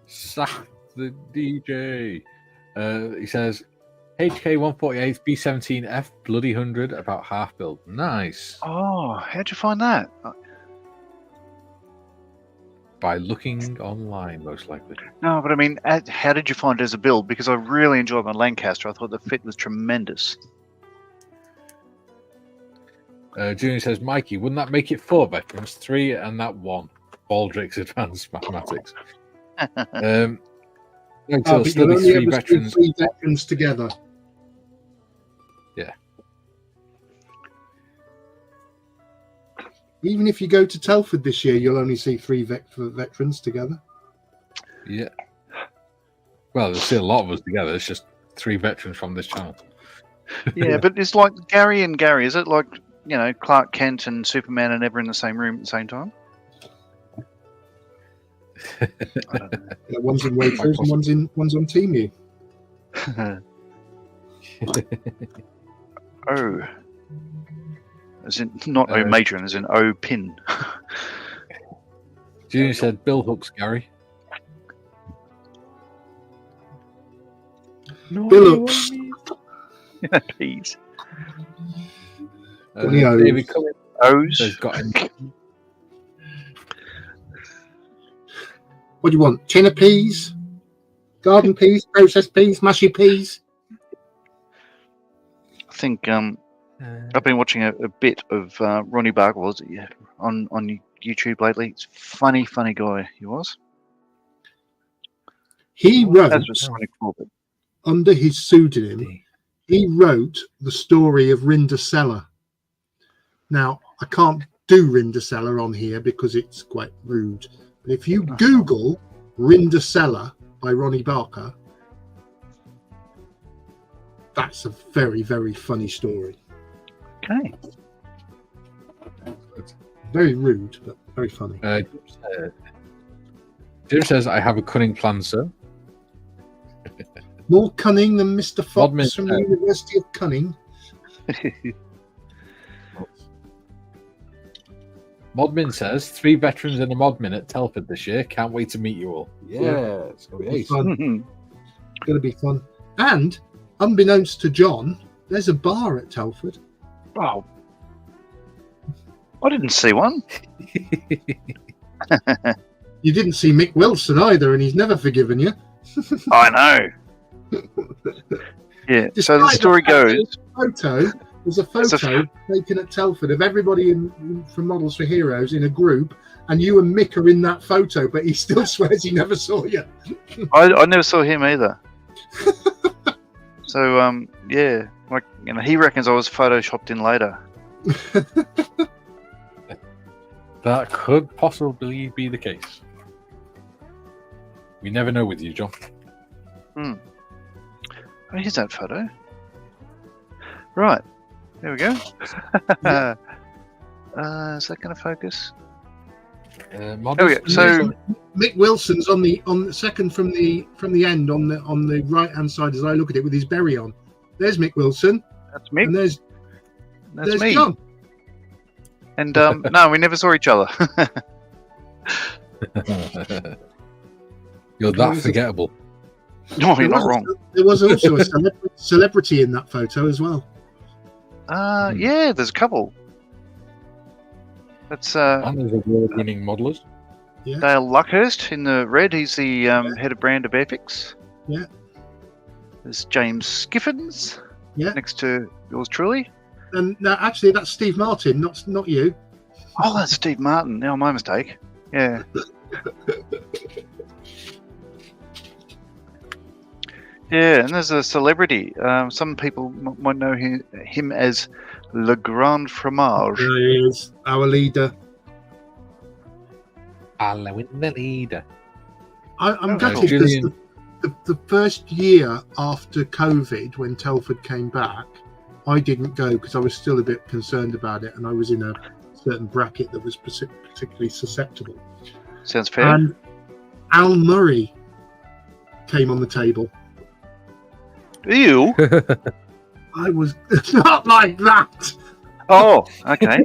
sack the DJ. He says, HK 148 B17F bloody 100 about half build. Nice. Oh, how'd you find that? By looking online, most likely. No, but I mean, how did you find it as a build? Because I really enjoyed my Lancaster. I thought the fit was tremendous. Junior says, Mikey, wouldn't that make it 4 veterans? 3 and that 1. Baldrick's Advanced Mathematics. No, Oh, it'll but still you'll be only 3 ever see veterans. 3 veterans together. Yeah. Even if you go to Telford this year, you'll only see 3 veterans together. Yeah. Well, there's still a lot of us together. It's just 3 veterans from this channel. Yeah, but it's like Gary and Gary. Is it like, you know, Clark Kent and Superman are never in the same room at the same time? I don't know. Yeah, one's in Waitrose and one's on Team U. O. As in, not O matron, as in O pin. Julian said Bill Hooks, Gary. Billups. Peas. What do you know? David Cummins O's. says got any. What do you want? Cheddar peas? Garden peas? Processed peas? Mushy peas? I think I've been watching a bit of Ronnie Barker on YouTube lately. It's funny guy he was. He wrote, As was Sonic Corbett. under his pseudonym, he wrote the story of Rinda. Now, I can't do Rinda on here because it's quite rude. But if you Google Rinda by Ronnie Barker, that's a very, very funny story. Okay. Very rude, but very funny. Jim says, I have a cunning plan, sir. More cunning than Mr. Fox Modmin, from the University of Cunning. Modmin says, 3 veterans and a Modmin at Telford this year. Can't wait to meet you all. Yeah, it's going to be ace. Fun. It's going to be fun. And, unbeknownst to John, there's a bar at Telford. Oh. I didn't see one. You didn't see Mick Wilson either, and he's never forgiven you. I know. Yeah. So the story goes. There's a photo taken at Telford of everybody from Models for Heroes in a group, and you and Mick are in that photo, but he still swears he never saw you. I never saw him either. So yeah, like he reckons I was photoshopped in later. That could possibly be the case. We never know with you, John. Oh, here's that photo. Right. There we go. Is that going to focus? There we go. So Mick Wilson's on the second from the end on the right hand side as I look at it with his berry on. There's Mick Wilson. That's me. And there's me. John. And no, we never saw each other. You're that forgettable. No, you're not wrong. There was also a celebrity in that photo as well. Yeah, there's a couple. That's And there's award-winning modelers. Yeah. Dale Luckhurst in the red. He's the head of brand of Airfix. Yeah. There's James Skiffins. Yeah. Next to yours truly. And no, actually, that's Steve Martin, not you. Oh, that's Steve Martin. No, my mistake. Yeah. Yeah, and there's a celebrity. Some people might know him as Le Grand Fromage. There he is, our leader. I'll win the leader. I'm gutted because the first year after COVID, when Telford came back, I didn't go because I was still a bit concerned about it, and I was in a certain bracket that was particularly susceptible. Sounds fair. And Al Murray came on the table. Ew. I was not like that. Oh, okay.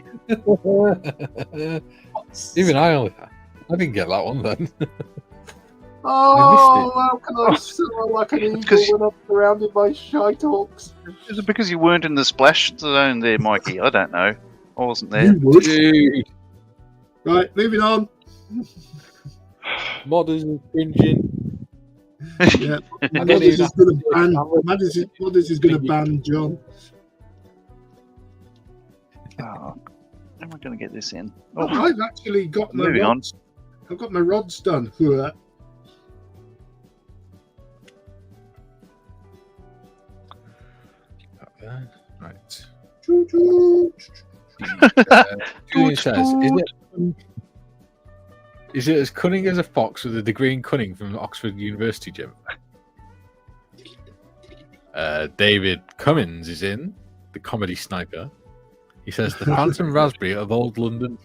Even I didn't get that one then. Oh, how can I soar like an eagle when I'm surrounded by shitehawks? Is it because you weren't in the splash zone there, Mikey? I don't know. I wasn't there. You would. Dude. Right, moving on. Modders is cringing. Yeah, Modders is going to ban John. Oh, how am I going to get this in? Oh, I've actually got my moving rods. I've got my rods done. Right. Choo-choo. Julian says, is it as cunning as a fox with a degree in cunning from Oxford University, Jim? David Cummins is in, the comedy sniper. He says, the Phantom Raspberry of Old London.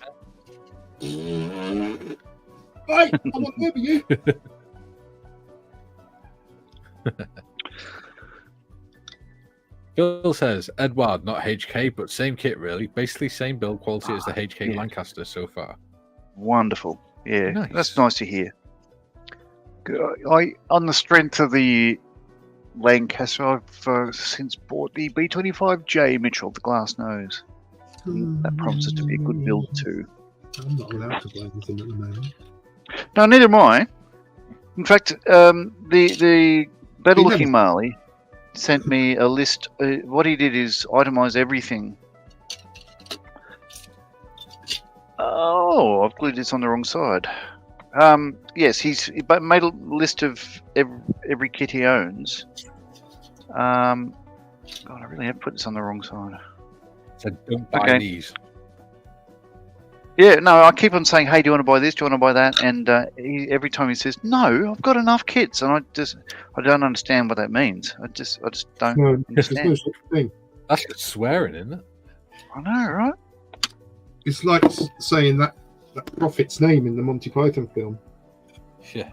Right, I want to over you. Bill says, Edward, not HK, but same kit really. Basically same build quality as the HK Lancaster so far. Wonderful. Yeah, Nice. that's nice to hear. On the strength of the Lancaster, I've since bought the B25J Mitchell, the glass nose. That promises to be a good build too. I'm not allowed to buy anything at the moment. No, neither am I. In fact, the better-looking Marley sent me a list. What he did is itemize everything. Oh, I've glued this on the wrong side. Yes, he's made a list of every kit he owns. God, I really have put this on the wrong side. So don't buy these. Yeah, no, I keep on saying, "Hey, do you want to buy this? Do you want to buy that?" And every time he says, "No, I've got enough kits," and I don't understand what that means. I just don't There's understand. no such thing. That's just swearing, isn't it? I know, right? It's like saying that prophet's name in the Monty Python film. Yeah.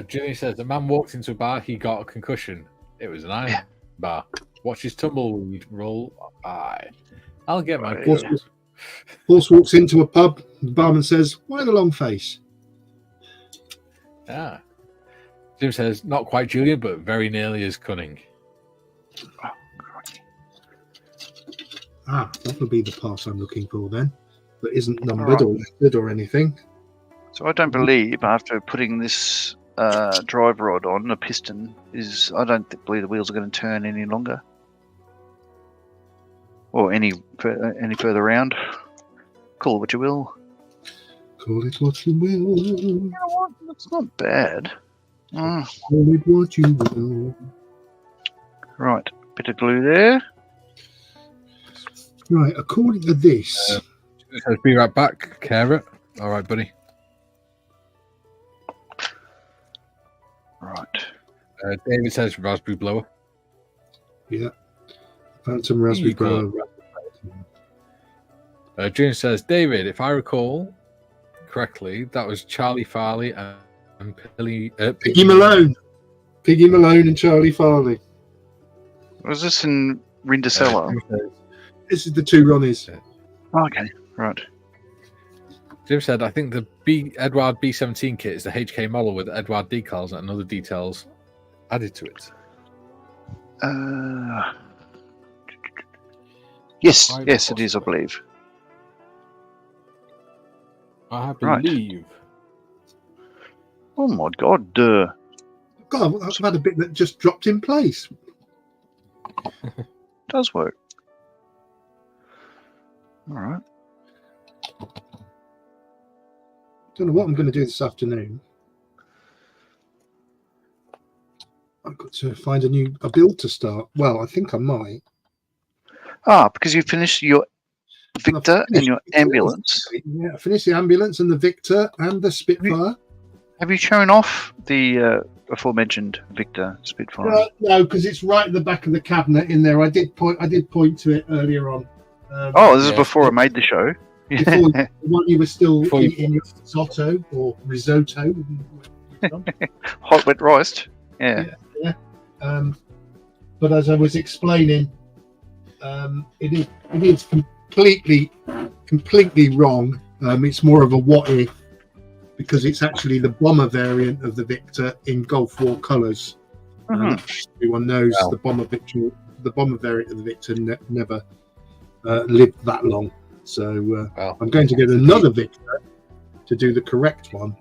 Julian says, a man walked into a bar, he got a concussion. It was an iron bar. Watch his tumbleweed roll. I'll get my Horse walks into a pub, the barman says, "Why the long face?" Jim says, not quite Julian, but very nearly as cunning. That would be the pass I'm looking for then, but isn't numbered or lettered or anything. So I don't believe after putting this drive rod on a piston I don't believe the wheels are going to turn any longer or any further round. Call it what you will. Call it what you will. You know what? That's not bad. Call it what you will. Right, bit of glue there. Right, according to this, Says, be right back, Carrot. All right, buddy. Right. David says raspberry blower. Yeah, Phantom Raspberry Blower. June says, David, if I recall correctly, that was Charlie Farley and Piggy Malone. Piggy Malone and Charlie Farley. Was this in Rindacello? This is the two Ronnies. Okay, right. Jim said, I think the Edward B17 kit is the HK model with Edward decals and other details added to it. Yes, it is, I believe. I believe. Right. Oh my God! God, I've had a bit that just dropped in place. Does work. All right. Don't know what I'm going to do this afternoon. I've got to find a build to start. Well, I think I might. Because you finished your Victor and your ambulance. Yeah, I finished the ambulance and the Victor and the Spitfire. Have you shown off the aforementioned Victor Spitfire? No, because it's right at the back of the cabinet in there. I did point to it earlier on. This is before I made the show. Before when you were still eating your risotto or risotto. Hot wet rice. Yeah. But as I was explaining, it is completely wrong. It's more of a what if, because it's actually the bomber variant of the Victor in Gulf War colours. Everyone knows the bomber variant of the Victor never lived that long. So I'm going to get another Victor to do the correct one.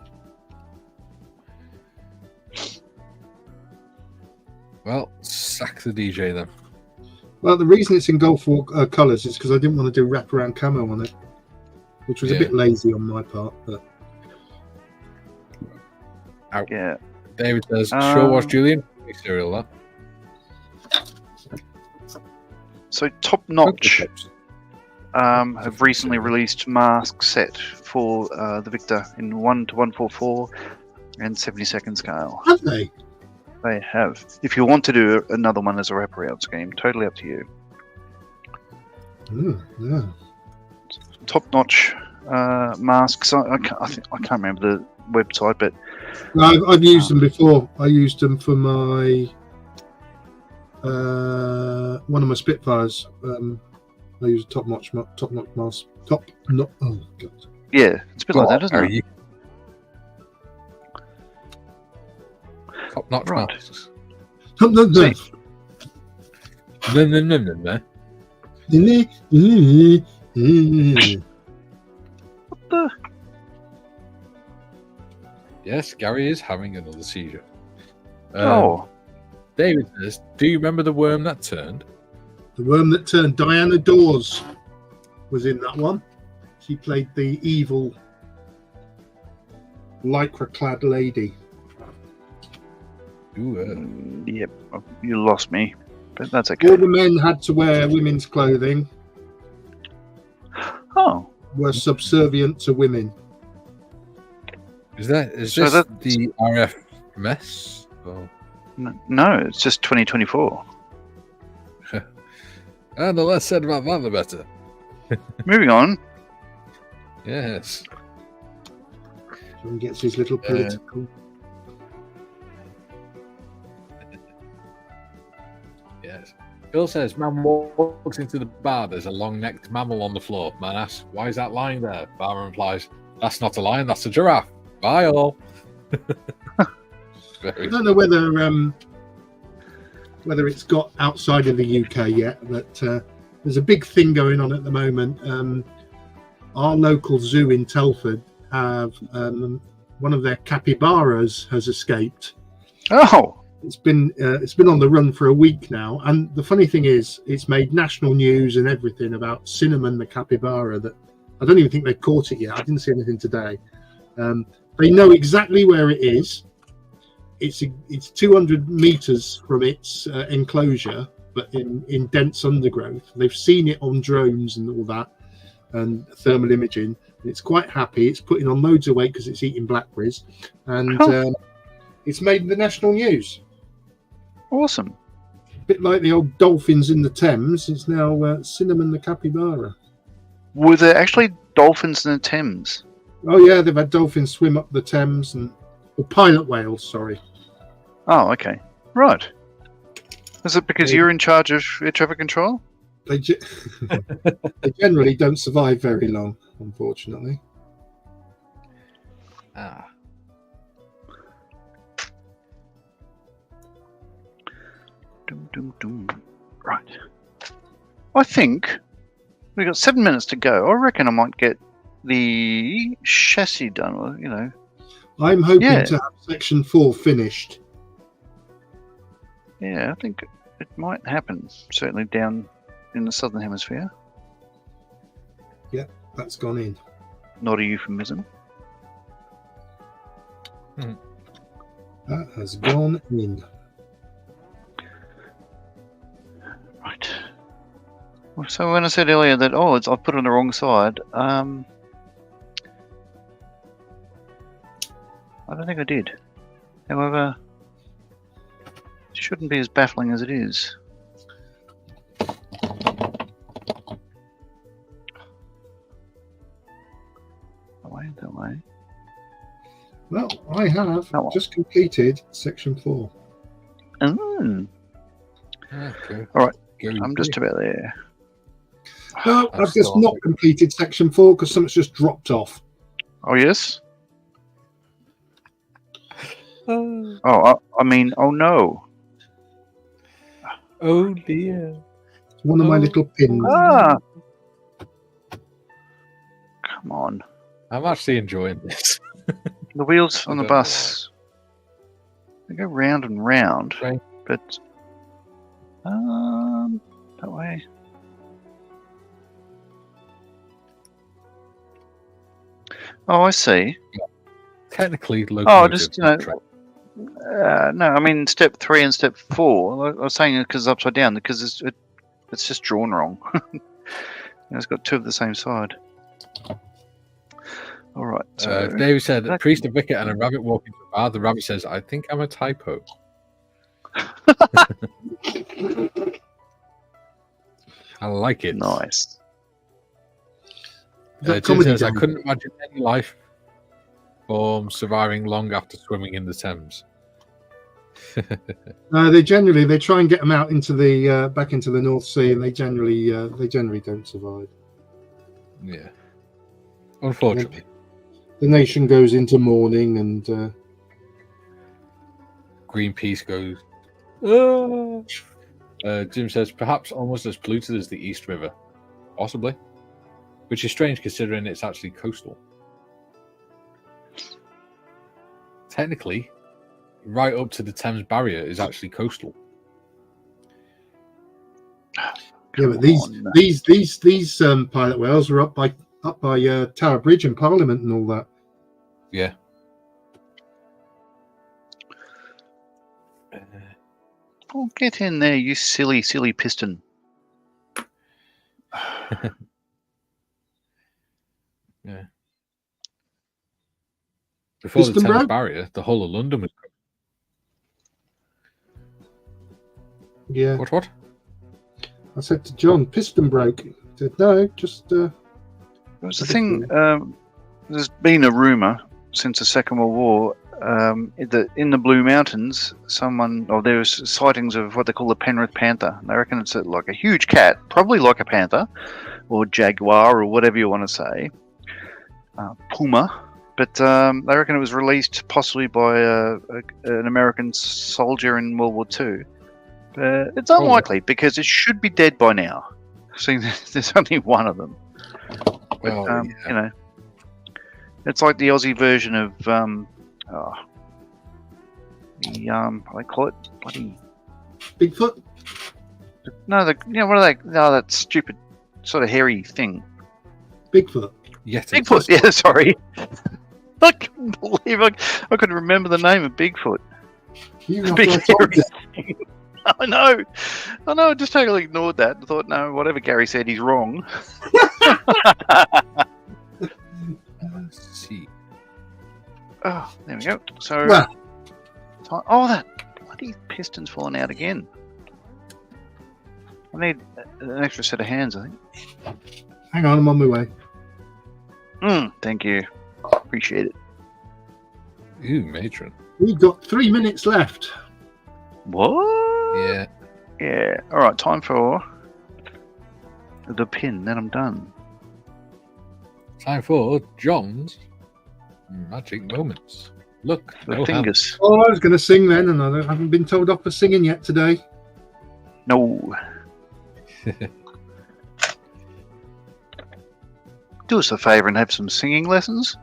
Well, sack the DJ then. Well, the reason it's in Gulf War colours is because I didn't want to do wraparound camo on it, which was a bit lazy on my part. But yeah, David says, sure was Julian. Serial that. So Top Notch have recently released mask set for the Victor in 1:144 and 72nd scale. Have they? They have. If you want to do another one as a wraparound scheme, totally up to you. Yeah. Top Notch masks. I can't remember the website, but no, I've used them before. I used them for my one of my Spitfires. I used a top notch mask. Oh god. Yeah, it's a bit like that, isn't it? Top notch Right. masks. See. No. What the? Yes, Gary is having another seizure. Oh, David says, do you remember the worm that turned? The worm that turned. Diana Dawes was in that one. She played the evil lycra-clad lady. Ooh, yep. You lost me, but that's All okay. the men had to wear women's clothing, Oh, were subservient to women. Is this So that- the RF mess? Oh. no, it's just 2024. And the less said about that, the better. Moving on. Yes. John gets his little political. Yes. Phil says, man walks into the bar, there's a long-necked mammal on the floor. Man asks, why is that lying there? Barman replies, that's not a lion, that's a giraffe. Bye all. I don't know whether it's got outside of the UK yet, but there's a big thing going on at the moment. Our local zoo in Telford have one of their capybaras has escaped. Oh, It's been on the run for a week now, and the funny thing is, it's made national news and everything about Cinnamon the capybara. That I don't even think they've caught it yet. I didn't see anything today. They know exactly where it is. It's 200 meters from its enclosure, but in dense undergrowth. They've seen it on drones and all that, and thermal imaging. And it's quite happy. It's putting on loads of weight because it's eating blackberries, and it's made the national news. awesome. A bit like the old dolphins in the Thames. It's now Cinnamon the capybara. Were there actually dolphins in the Thames? Oh yeah, they've had dolphins swim up the Thames or pilot whales. Sorry. Oh, okay. Right. Is it because you're in charge of air traffic control? They generally don't survive very long, unfortunately. Ah. Dum, dum, dum. Right. I think we've got 7 minutes to go. I reckon I might get the chassis done. Or, you know, I'm hoping Yeah. to have section 4 finished. yeah, I think it might happen. Certainly down in the southern hemisphere. That's gone in. Not a euphemism. That has gone in. Right. So when I said earlier that I've put it on the wrong side, I don't think I did. However, it shouldn't be as baffling as it is. That way. Well, I have Oh. just completed section 4. Mm, Okay. All right. Gary I'm just B. about there. No, I'm I've just still- not completed section 4 because something's just dropped off. Oh yes. Oh, I mean, oh no. oh dear. It's one of my Oh. little pins. Ah. Come on. I'm actually enjoying this. The wheels on the Okay. bus. They go round and round, Right. but that way. Oh, I see. Technically, locomotive. just, you know, train. No, I mean step 3 and step 4. I was saying it because it's upside down because it's just drawn wrong. It's got two of the same side. All right. So David said, a that- priest, a vicar, and a rabbit walk into a bar. The rabbit says, I think I'm a typo. I like it. nice. That Jim comedy says, I game. couldn't imagine any life form surviving long after swimming in the Thames. They try and get them out into the back into the North Sea, and they generally don't survive. Yeah. Unfortunately. The nation goes into mourning, and Greenpeace goes. "Ah." Jim says perhaps almost as polluted as the East River, possibly, which is strange considering it's actually coastal. Technically, right up to the Thames Barrier is actually coastal. yeah, but these pilot whales are up by Tower Bridge and Parliament and all that. Yeah. Oh, get in there, you silly, silly piston. Yeah. Before the Piston Thames broke? Barrier, the whole of London was. Yeah, What? I said to John, piston broke. He said, no, just It was the thing. There's been a rumor since the Second World War that in the Blue Mountains, there's sightings of what they call the Penrith panther. They reckon it's like a huge cat, probably like a panther or jaguar or whatever you want to say, puma. But they reckon it was released possibly by an American soldier in World War II. It's unlikely because it should be dead by now. See, there's only one of them. But, you know, it's like the Aussie version of what they call it, bloody Bigfoot. no, what are they? No, that stupid sort of hairy thing. Bigfoot. Yeti. Bigfoot. Yeah, sorry. I couldn't believe I couldn't remember the name of Bigfoot. You have Big to have hairy thing. I know. I just totally ignored that and thought, no, whatever Gary said, he's wrong. Let's see. Oh, there we go. So, Well, that bloody piston's falling out again. I need an extra set of hands, I think. hang on, I'm on my way. Thank you. Appreciate it. Ooh, matron. We've got 3 minutes left. What? Yeah. Yeah. All right. Time for the pin. Then I'm done. Time for John's magic moments. Look, The no fingers. Oh, I was going to sing then, and I haven't been told off for singing yet today. No. Do us a favour and have some singing lessons.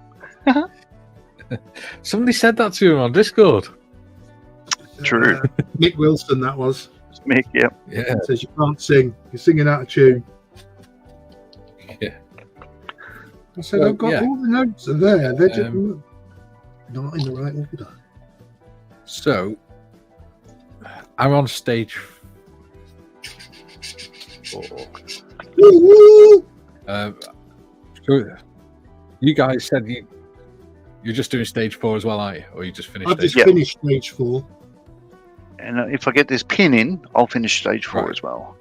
Somebody said that to him on Discord. True. Mick Wilson, that was. Mick, yep. Yeah. Says you can't sing. You're singing out of tune. Yeah. I said, Well, I've got yeah. all the notes are there. They're just not in the right order. So, I'm on stage 4. Woo-woo! So you guys said you're just doing stage 4 as well, aren't you? Or you just finished I've stage just finished stage 4. And if I get this pin in, I'll finish stage 4 Right. as well.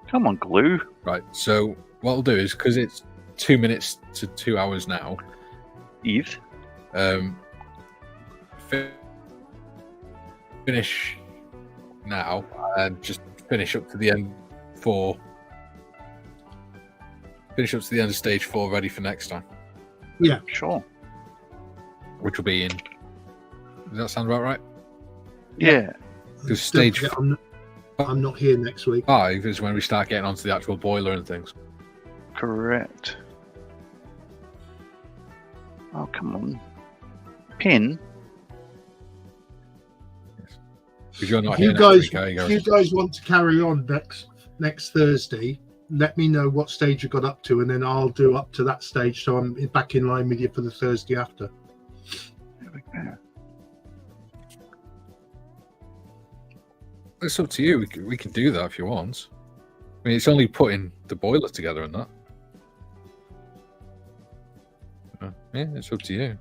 Come on, glue. Right. So what I'll do is, because it's 2 minutes to 2 hours now, Eve. finish now and just finish up to the end 4. Finish up to the end of stage 4, ready for next time, Sure. which will be in. Does that sound about right? Yeah. Because Don't stage forget, I'm not here next week. 5 is when we start getting onto the actual boiler and things. Correct. Oh, come on. Pin. Because you're not If here you next guys, week, are you, if Gary? you guys want to carry on next Thursday, let me know what stage you got up to, and then I'll do up to that stage, so I'm back in line with you for the Thursday after. There we go. It's up to you. We can do that if you want. I mean, it's only putting the boiler together and that. Yeah, it's up to you.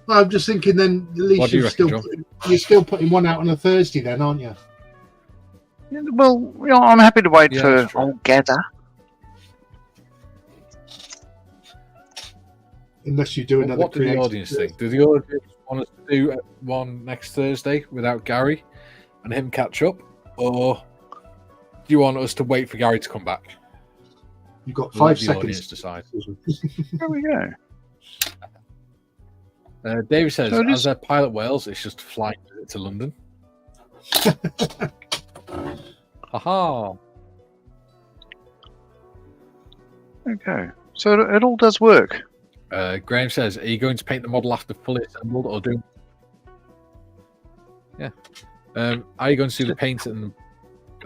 Well, I'm just thinking then at What least do you reckon, you're still putting one out on a Thursday then, aren't you? Yeah, well, I'm happy to wait Yeah, for that's true. old Gather. Unless you do another What do the creative audience think? Do the audience want us to do one next Thursday without Gary and him catch up? Or do you want us to wait for Gary to come back? You've got We'll let 5 the seconds. audience decide. There we go. David says, So it as is- they're pilot whales, it's just flying to London. Haha. Okay. So it all does work. Graham says, are you going to paint the model after fully assembled or do? Yeah. Are you going to do the paint and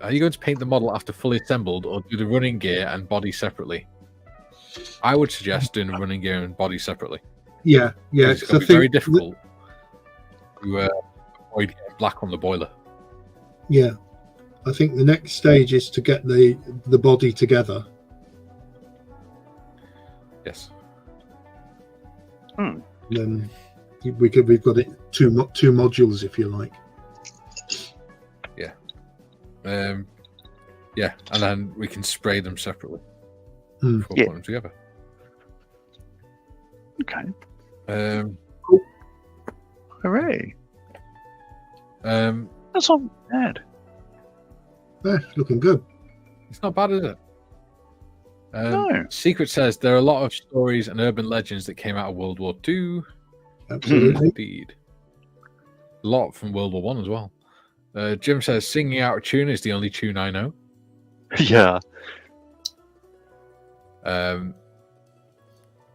are you going to paint the model after fully assembled or do the running gear and body separately? I would suggest doing the running gear and body separately. Yeah. It's going to be very difficult to avoid getting black on the boiler. Yeah, I think the next stage is to get the body together. Yes. Then we've got it two modules, if you like. Yeah, and then we can spray them separately before Yeah. putting them together. Okay. Cool. Hooray. Um, That's not bad. Yeah, looking good. it's not bad, is it? No. Secret says there are a lot of stories and urban legends that came out of World War II. Absolutely. Indeed. A lot from World War One as well. Jim says singing out of tune is the only tune I know. Yeah.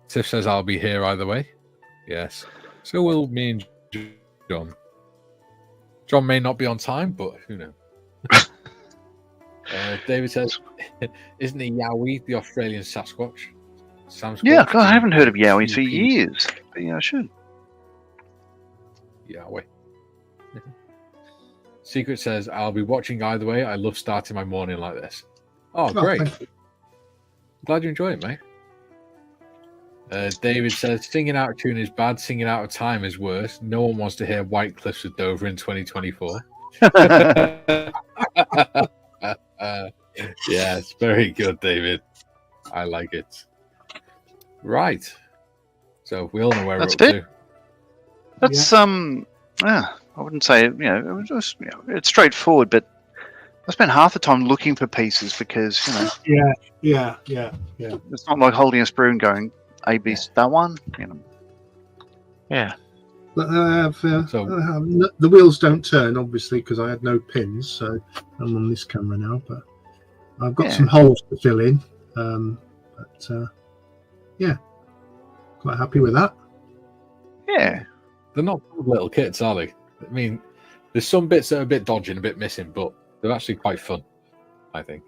Tiff says I'll be here either way. Yes. So will me and John. John may not be on time, but who knows? David says, isn't it Yowie, the Australian Sasquatch? Yeah, God, I haven't heard of Yowie for years. But yeah, I should. Yowie. Secret says, I'll be watching either way. I love starting my morning like this. Oh, great. Thank you. Glad you enjoy it, mate. David says, singing out of tune is bad, singing out of time is worse. No one wants to hear White Cliffs of Dover in 2024. Yes, very good, David. I like it. Right. So we all know where That's we're up it. to. That's I wouldn't say it was just it's straightforward, but I spent half the time looking for pieces because Yeah. it's not like holding a spoon going A B that one. Yeah. But I have, So- the wheels don't turn, obviously, because I had no pins. So I'm on this camera now, but I've got some holes to fill in. Yeah, quite happy with that. Yeah. They're not little kits, are they? I mean, there's some bits that are a bit dodgy and a bit missing, but they're actually quite fun, I think.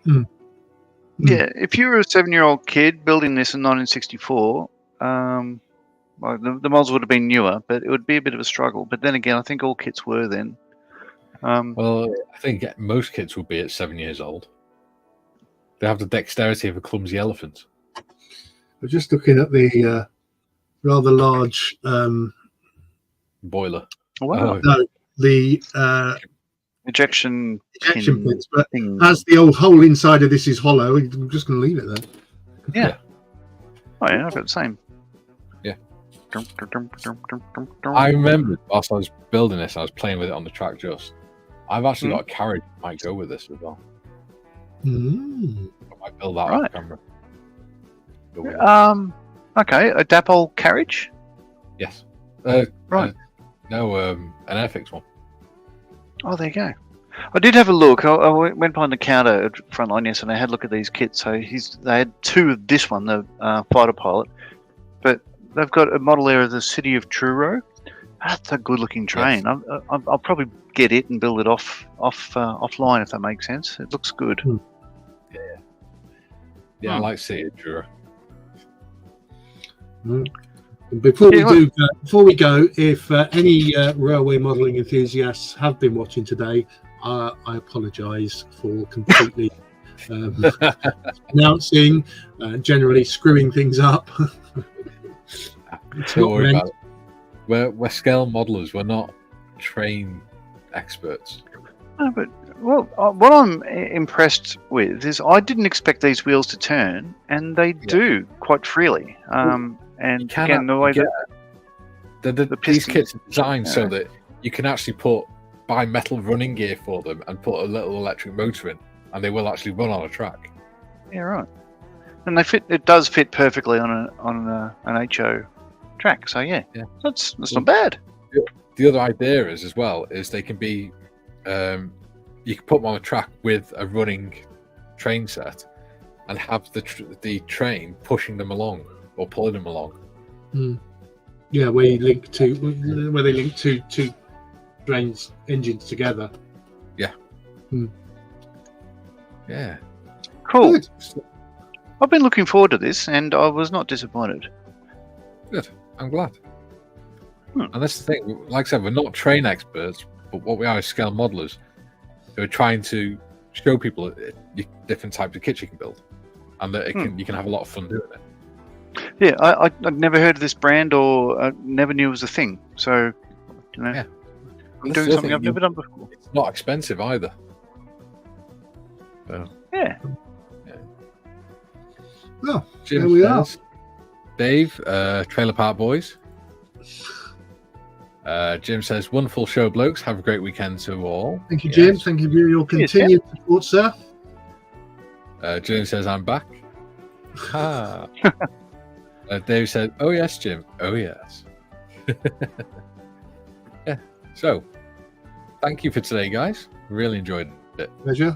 Yeah, if you were a 7-year-old kid building this in 1964, well, the models would have been newer, but it would be a bit of a struggle. But then again, I think all kits were then. Well, I think most kids would be at 7 years old. They have the dexterity of a clumsy elephant. We're just looking at the rather large, Boiler. Wow. no, the Ejection ejection pins, but thing. as the old hole inside of this is hollow, I'm just going to leave it there. Yeah. Oh, yeah, I've got the same. Yeah. I remember whilst I was building this, I was playing with it on the track just. I've actually got a carriage that might go with this as well. Mm. I might build that off camera. Go with it. Okay, a Dapol carriage? Yes. Right. No, an Airfix one. Oh, there you go. I did have a look. I went behind the counter at Frontline yesterday and I had a look at these kits. So they had 2 of this one, the fighter pilot, but they've got a model there of the City of Truro. That's a good-looking train. Yes. I'll probably get it and build it offline if that makes sense. It looks good. Yeah, I like City of Truro. Before we go, if any railway modelling enthusiasts have been watching today, I apologise for completely announcing, generally screwing things up. It's Don't not worry meant. about it. We're scale modelers. We're not train experts. No, but what I'm impressed with is I didn't expect these wheels to turn, and they do quite freely. And again, the way that these piston- kits are designed so that you can actually buy metal running gear for them and put a little electric motor in, and they will actually run on a track. yeah, right. and they fit. It does fit perfectly on an HO track. So yeah, that's not bad. The other idea as well is they can be, you can put them on a track with a running train set, and have the train pushing them along or pulling them along. Yeah, where they link two trains engines together. Yeah. Yeah. Cool. Good. I've been looking forward to this, and I was not disappointed. Good. I'm glad. And that's the thing. Like I said, we're not train experts, but what we are is scale modelers who are trying to show people different types of kits you can build, and that you can have a lot of fun doing it. Yeah, I'd never heard of this brand, or never knew it was a thing. So, Yeah. I'm doing something I've never done before. It's not expensive either. So, Yeah. Oh, Jim there we are. says, Dave, Trailer Park Boys. Jim says, wonderful show, blokes. Have a great weekend to all. Thank you, Jim. Yes. Thank you for your continued support, sir. Jim says, I'm back. Ah. Dave said, oh, yes, Jim. Oh, yes. Yeah. So, thank you for today, guys. Really enjoyed it. Pleasure.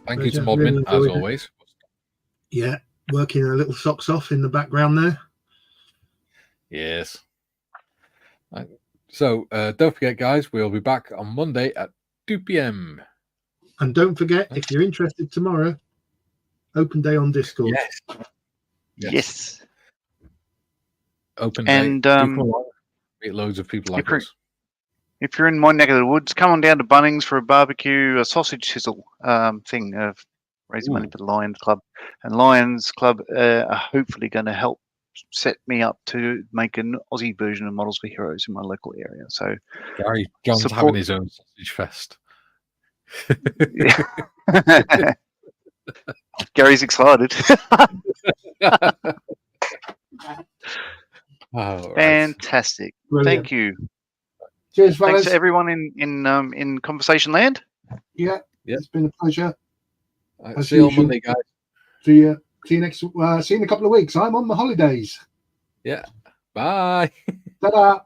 Thank you to Pleasure. Really Modmin, as enjoyed it. always. Yeah, working a little socks off in the background there. Yes. Right. So, don't forget, guys, we'll be back on Monday at 2 p.m. And don't forget, if you're interested tomorrow, open day on Discord. Yes. Open And, day. Do come along. Meet loads of people like us. If you're in my neck of the woods, come on down to Bunnings for a barbecue, a sausage sizzle thing of raising money for the Lions Club. And Lions Club are hopefully going to help set me up to make an Aussie version of Models for Heroes in my local area. So Gary John's having his own sausage fest. Gary's excited. Right. Fantastic. Brilliant. Thank you. Cheers, Thanks fellas. to everyone in Conversation Land. Yeah, it's been a pleasure. Right, As see you on usual. Monday, guys. See you next. See you in a couple of weeks. I'm on the holidays. Yeah. Bye. Ta-da.